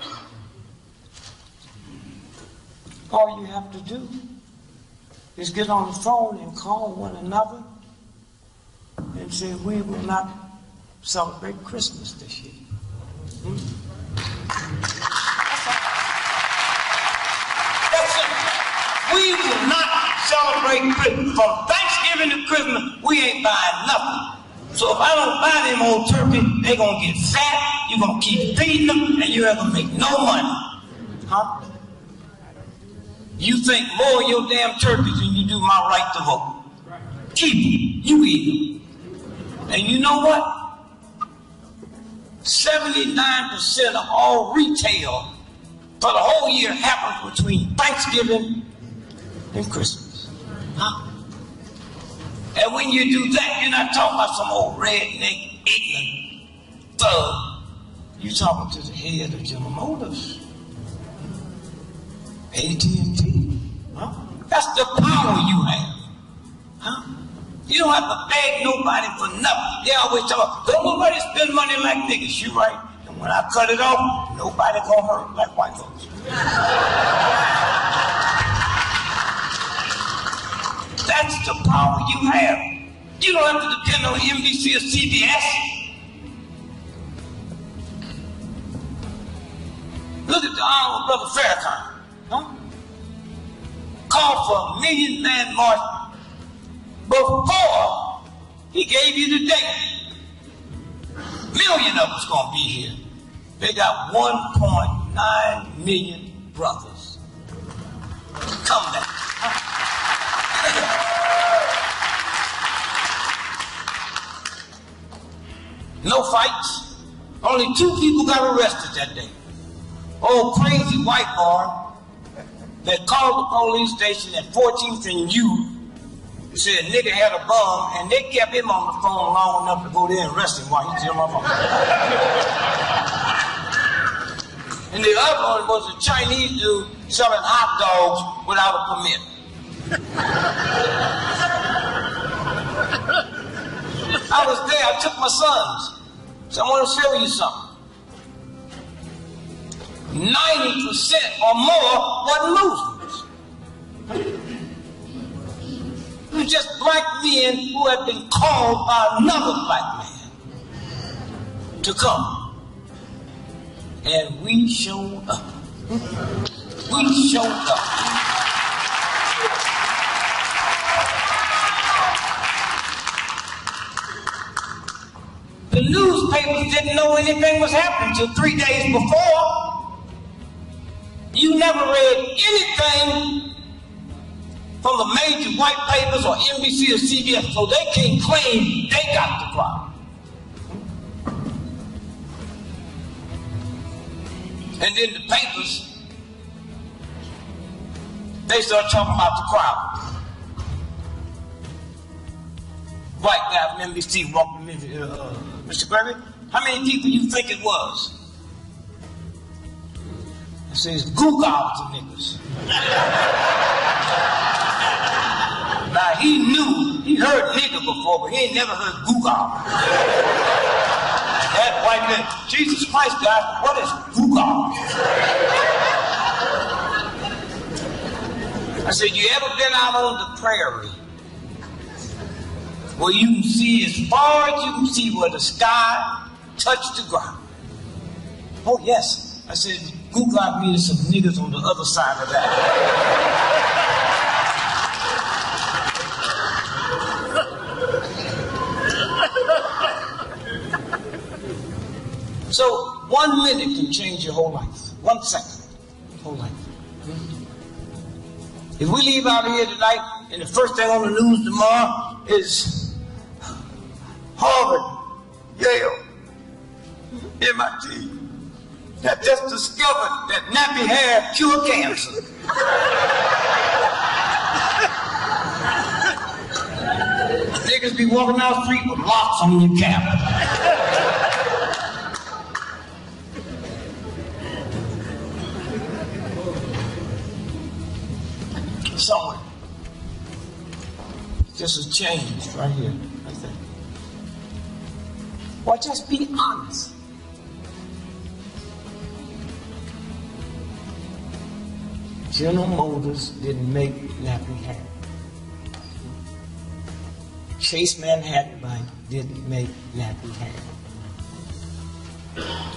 All you have to do is get on the phone and call one another and say, we will not celebrate Christmas this year. That's it. We will not celebrate Christmas. From Thanksgiving to Christmas, we ain't buying nothing. So if I don't buy them old turkey, they're going to get fat, you're going to keep feeding them, and you're going to make no money. Huh? You think more of your damn turkeys than you do my right to vote. Keep them. You eat them. And you know what? 79% of all retail for the whole year happens between Thanksgiving and Christmas. Huh? And when you do that, you're not talking about some old redneck, ignorant thug. You're talking to the head of General Motors, AT&T. Huh? That's the power you have. Huh? You don't have to beg nobody for nothing. They always talk, don't nobody spend money like niggas. You right. And when I cut it off, nobody gonna hurt like white folks. That's the power you have. You don't have to depend on NBC or CBS. Look at the Honorable Brother Farrakhan. Huh? Called for a 1 million man march before he gave you the date. 1 million of us gonna be here. They got 1.9 million brothers. Come back. No fights. Only 2 people got arrested that day. Old crazy white boy that called the police station at 14th and U said nigga had a bum, and they kept him on the phone long enough to go there and arrest him while he's still on the phone. And the other one was a Chinese dude selling hot dogs without a permit. I was there, I took my sons. So I want to show you something. 90% or more wasn't Muslims. It was just black men who had been called by another black man to come. And we showed up. We showed up. The newspapers didn't know anything was happening until 3 days before. You never read anything from the major white papers or NBC or CBS, so they can't claim they got the crowd. And then the papers, they start talking about the crowd. White guy from NBC walked in, Mr. Gregory, how many people you think it was? I says, Google to niggas. Now he knew, he heard nigga before, but he ain't never heard Google. That white man, Jesus Christ, God, what is Google? I said, you ever been out on the prairie where you can see as far as you can see where the sky touched the ground? Oh yes. I said, Google me some niggas on the other side of that. So 1 minute can change your whole life. 1 second, whole life. If we leave out of here tonight and the first thing on the news tomorrow is Harvard, Yale, MIT have just discovered that nappy hair cure cancer. Niggas be walking down the street with locks on your cap. Somewhere. Just a change right here. I think. Well, just be honest. General Motors didn't make nappy hair. Chase Manhattan Bank didn't make nappy hair.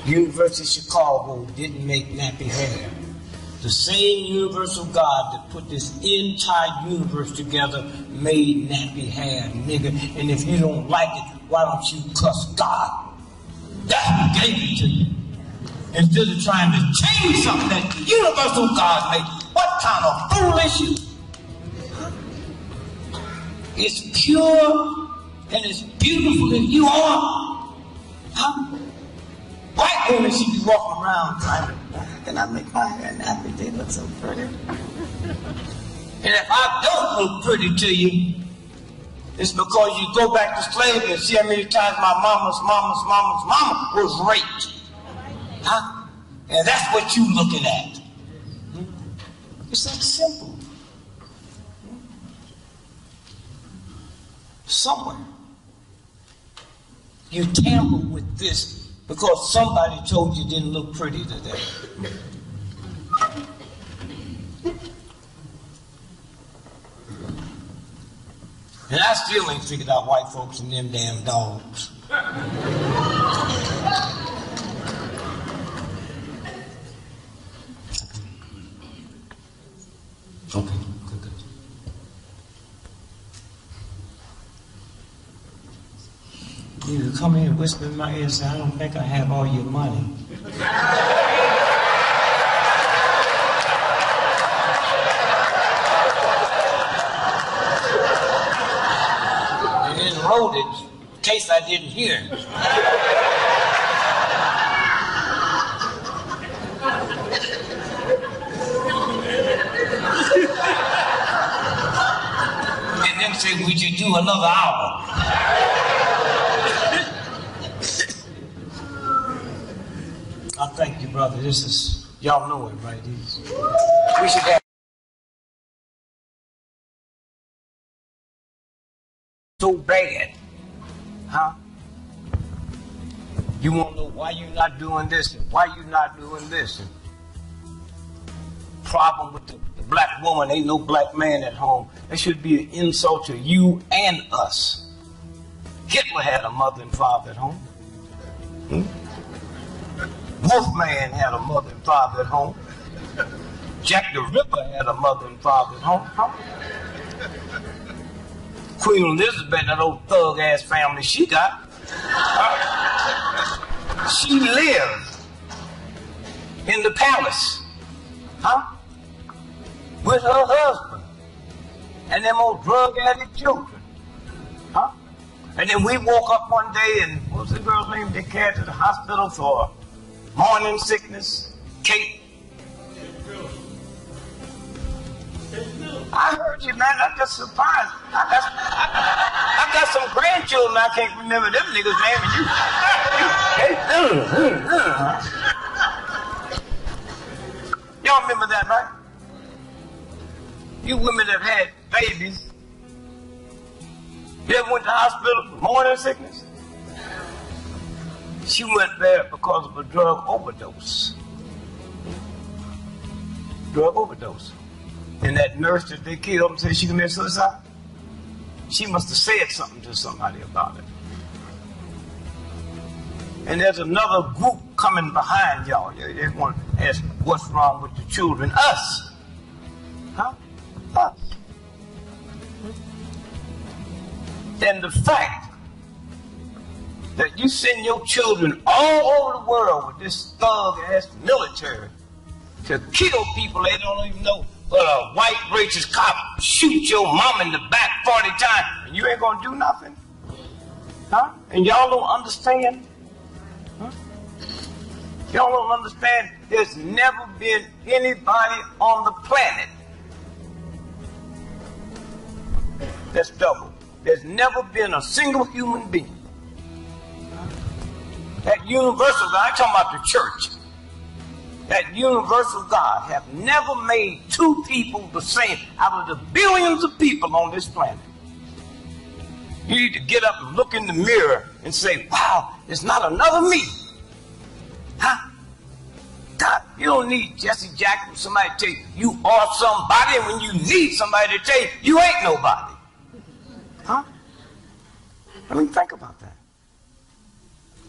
University of Chicago didn't make nappy hair. The same universal God that put this entire universe together made nappy hair, nigga. And if you don't like it, why don't you cuss God? That's who gave it to you. Instead of trying to change something that the universal God made. What kind of fool is you? It's pure and it's beautiful if you are. Huh? White women should be walking around trying to, can I make my hair nappy? They look so pretty. And if I don't look pretty to you, it's because you go back to slavery and see how many times my mama was raped. Huh? And that's what you looking at. It's that simple. Somewhere you tamper with this because somebody told you didn't look pretty today. And I still ain't figured out white folks and them damn dogs. Okay, good. You come in and whisper in my ear and say, I don't think I have all your money. And then wrote it in case I didn't hear. And then say, would you do another hour? I thank you, brother. This is, y'all know it, right? We should have so bad, huh? You want to know why you not doing this and why you not doing this. And problem with the black woman, ain't no black man at home. That should be an insult to you and us. Hitler had a mother and father at home. Wolfman had a mother and father at home. Jack the Ripper had a mother and father at home. Huh? Queen Elizabeth, that old thug-ass family she got. She lived in the palace, huh? With her husband and them old drug-addict children, huh? And then we woke up one day and what was the girl's name? They carried to the hospital for morning sickness. Kate. I heard you, man. I'm just surprised. I got some grandchildren. I can't remember them niggas' name. And y'all remember that, right? You women that had babies. You ever went to the hospital for morning sickness? She went there because of a drug overdose. Drug overdose. And that nurse that they killed and said she committed suicide, she must have said something to somebody about it. And there's another group coming behind y'all. They want to ask, what's wrong with the children? Us. Huh? Us. And the fact that you send your children all over the world with this thug-ass military to kill people they don't even know But a white racist cop shoot your mom in the back 40 times and you ain't gonna do nothing? Huh? And y'all don't understand? Huh? Y'all don't understand there's never been anybody on the planet that's double. There's never been a single human being. That universal God, I'm talking about the church. That universal God have never made two people the same out of the billions of people on this planet. You need to get up and look in the mirror and say, wow, there's not another me. Huh? God, you don't need Jesse Jackson, somebody to tell you you are somebody, and when you need somebody to tell you, you ain't nobody. Huh? I mean, think about that.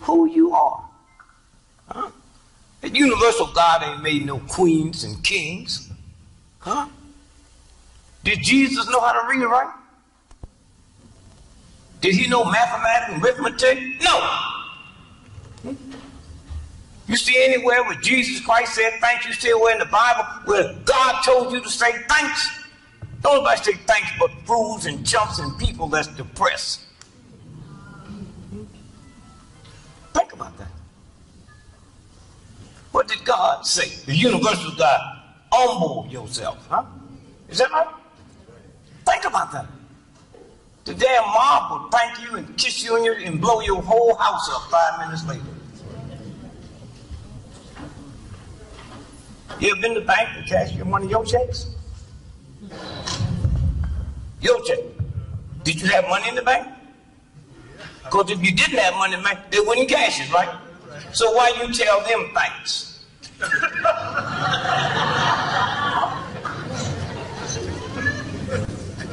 Who you are. Huh? The universal God ain't made no queens and kings. Huh? Did Jesus know how to read and write? Did he know mathematics and arithmetic? No. You see anywhere where Jesus Christ said thanks, you see where in the Bible where God told you to say thanks? Don't nobody say thanks but fools and chumps and people that's depressed. Think about that. What did God say? The universal God, humble yourself. Huh? Is that right? Think about that. The damn mob will thank you and kiss you and blow your whole house up 5 minutes later. You ever been to the bank and cash your money, your checks? Your check. Did you have money in the bank? Because if you didn't have money in the bank, they wouldn't cash it, right? So why you tell them thanks?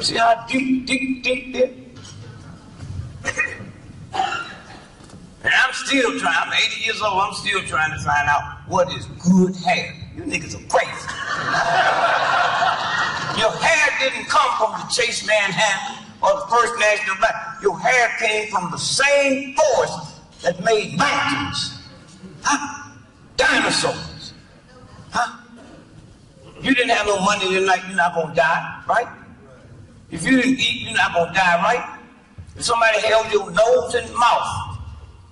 See how deep there? And I'm still trying, I'm 80 years old, I'm still trying to find out what is good hair. You niggas are crazy. Your hair didn't come from the Chase Manhattan or the First National Bank. Your hair came from the same force that made mountains. Huh? Dinosaurs. Huh? You didn't have no money tonight, you're not gonna die, right? If you didn't eat, you're not gonna die, right? If somebody held your nose and mouth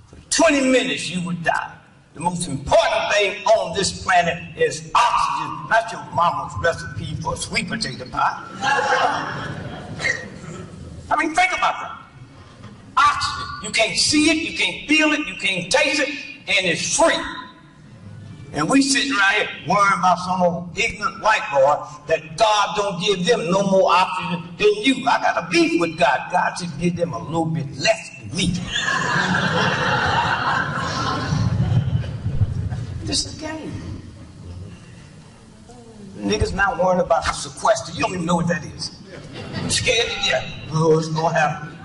for 20 minutes, you would die. The most important thing on this planet is oxygen, not your mama's recipe for sweet potato pie. I mean, think about that. Oxygen. You can't see it, you can't feel it, you can't taste it, and it's free. And we sitting around here worrying about some old ignorant white boy that God don't give them no more oxygen than you. I got a beef with God. God should give them a little bit less than me. This is a game. Niggas not worrying about the sequester. You don't even know what that is. I'm scared to death. Oh, it's gonna happen.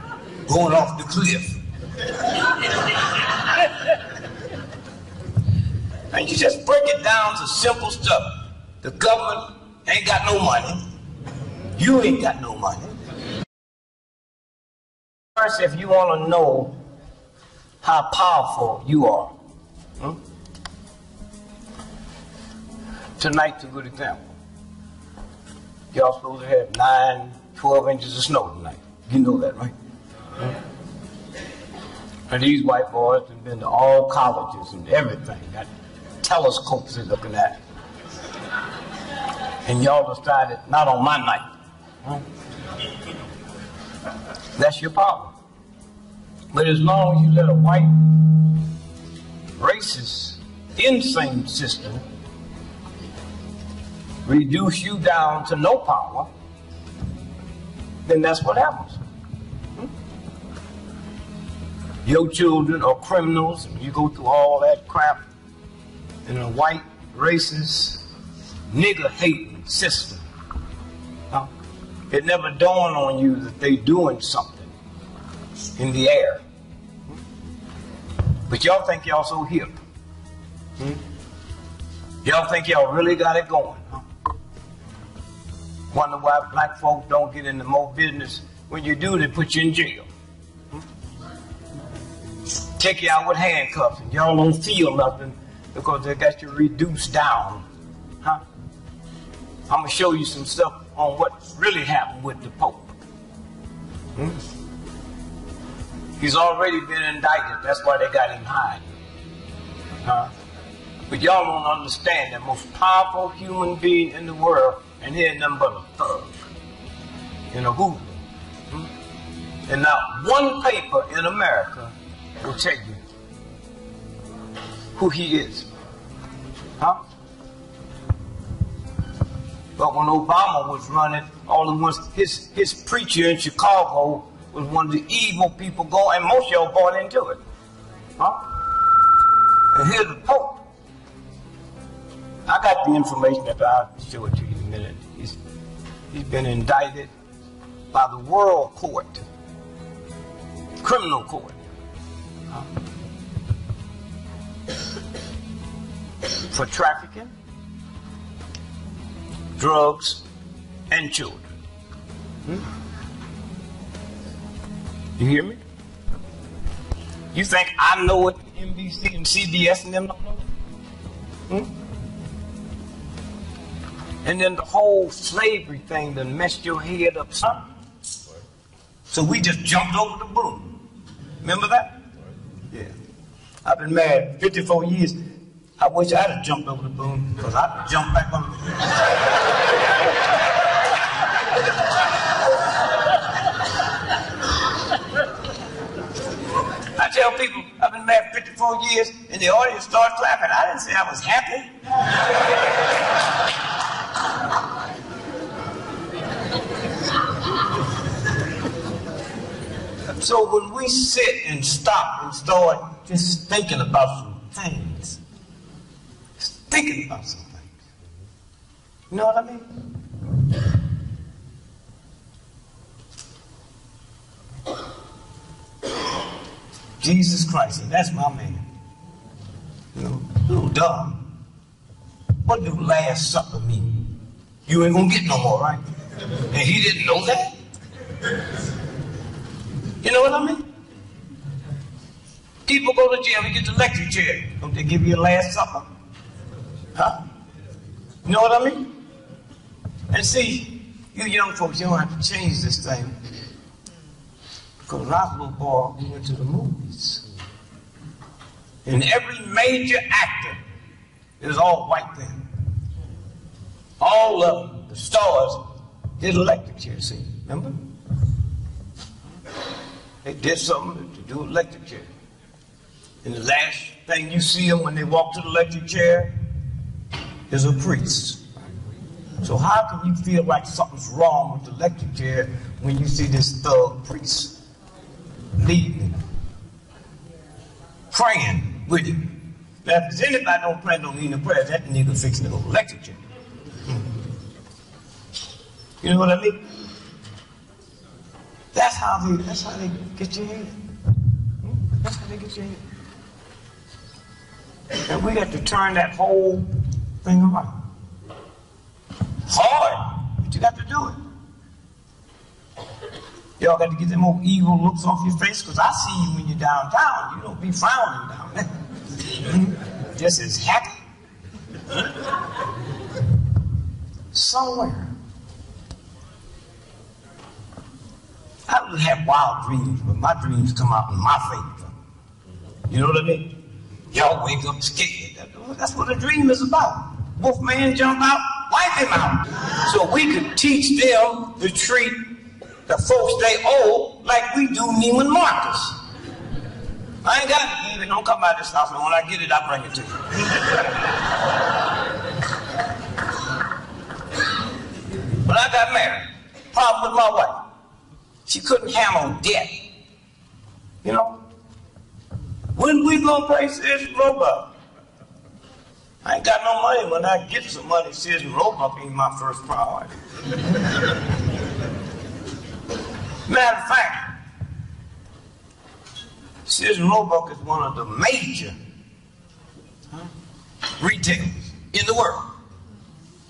Going off the cliff. And you just break it down to simple stuff. The government ain't got no money. You ain't got no money. First, if you want to know how powerful you are, tonight's a good example. Y'all supposed to have 9, 12 inches of snow tonight. You know that, right? And these white boys have been to all colleges and everything. Got telescopes they're looking at. And y'all decided, not on my night. That's your problem. But as long as you let a white, racist, insane system reduce you down to no power, then that's what happens. Your children are criminals, and you go through all that crap in a white, racist, nigger-hating system. It never dawned on you that they're doing something in the air. But y'all think y'all so hip. Y'all think y'all really got it going. Wonder why black folks don't get into more business. When you do, they put you in jail. Take you out with handcuffs, and y'all don't feel nothing because they got you reduced down. I'm going to show you some stuff on what really happened with the Pope. He's already been indicted. That's why they got him hiding. But y'all don't understand the most powerful human being in the world, and he ain't nothing but a thug. In a hoodoo. And not one paper in America will tell you who he is. But when Obama was running, all the ones, his preacher in Chicago was one of the evil people going, and most of y'all bought into it. And here's the Pope. I got the information that I'll show it to you in a minute. He's been indicted by the World Court, criminal court, for trafficking, drugs, and children. You hear me? You think I know what NBC and CBS and them don't know? And then the whole slavery thing done messed your head up, son. So we just jumped over the broom. Remember that? Yeah. I've been married 54 years. I wish I'd have jumped over the broom, because I'd jump back on the broom. I tell people I've been married 54 years, and the audience starts clapping. I didn't say I was happy. So when we sit and stop and start just thinking about some things, just thinking about some things, you know what I mean? Jesus Christ, and that's my man. You know, little dumb. What do Last Supper mean? You ain't gonna get no more, right? And he didn't know that? You know what I mean? People go to jail and get the electric chair. Don't they give you a Last Supper? You know what I mean? And see, you young folks, you don't have to change this thing. Because when I was a little boy, we went to the movies. And every major actor, it was all white then. All of them, the stars, did electric chair, see, remember? They did something to do with electric chair. And the last thing you see them when they walk to the electric chair is a priest. So how can you feel like something's wrong with the electric chair when you see this thug priest leading, praying with him? Now, if there's anybody don't pray, don't need no prayers, that nigga fixing the electric chair. You know what I mean? That's how they get your head. That's how they get your head. And we got to turn that whole thing around. Hard, but you got to do it. Y'all got to get them old evil looks off your face, because I see you when you're downtown. You don't be frowning down there. Just as happy. Somewhere. I don't have wild dreams, but my dreams come out in my favor. You know what I mean? Y'all wake up scared. That's what a dream is about. Wolfman jump out, wipe him out. So we could teach them to treat the folks they owe like we do Neiman Marcus. I ain't got it, baby. Don't come by this house, and when I get it, I'll bring it to you. When I got married, problem with my wife. She couldn't handle debt. You know? When we gonna pay Sears and Roebuck? I ain't got no money. When I get some money, Sears and Roebuck ain't my first priority. Matter of fact, Sears and Roebuck is one of the major retailers in the world.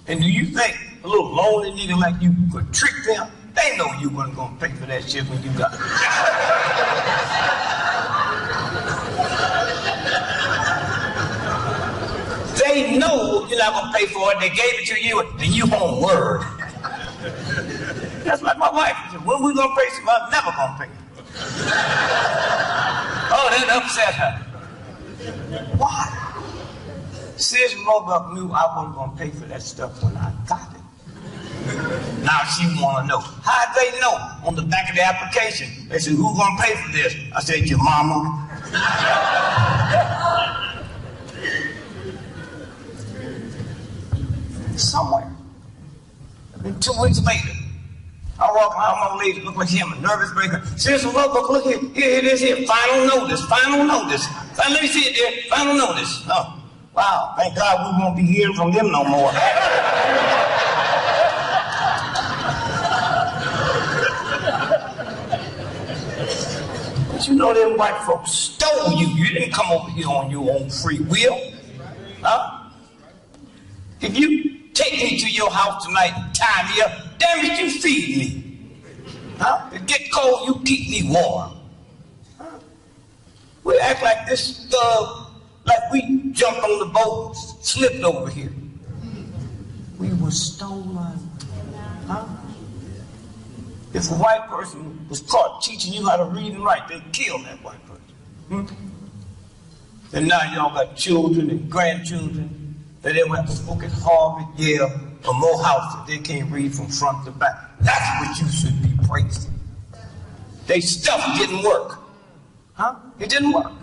And do you think a little lonely nigga like you could trick them? They know you wasn't gonna pay for that shit when you got it. They know you're not going to pay for it. They gave it to you, then you home word. That's like my wife. She said, when we going to pay some? I'm never going to pay. Oh, that upset her. Why? Sis Roebuck knew I wasn't going to pay for that stuff when I got it. Now she want to know. How'd they know? On the back of the application, they said, who's going to pay for this? I said, your mama. Somewhere. And 2 weeks later, I walk around, my lady look like him, a nervous breaker. Sis Roebuck, look here. Here it is here. Final notice. Final notice. Let me see it there. Final notice. Oh, wow. Thank God we won't be hearing from them no more. But you know them white folks stole you. You didn't come over here on your own free will. Huh? If you take me to your house tonight and tie me up, damn it, you feed me. Huh? If it get cold, you keep me warm. Huh? We act like this thug, like we jumped on the boat, slipped over here. We were stolen. Huh? If a white person was caught teaching you how to read and write, they'd kill that white person. And now y'all got children and grandchildren that they went to school at Harvard, Yale, or Morehouse that they can't read from front to back. That's what you should be praising. They stuff didn't work. Huh? It didn't work.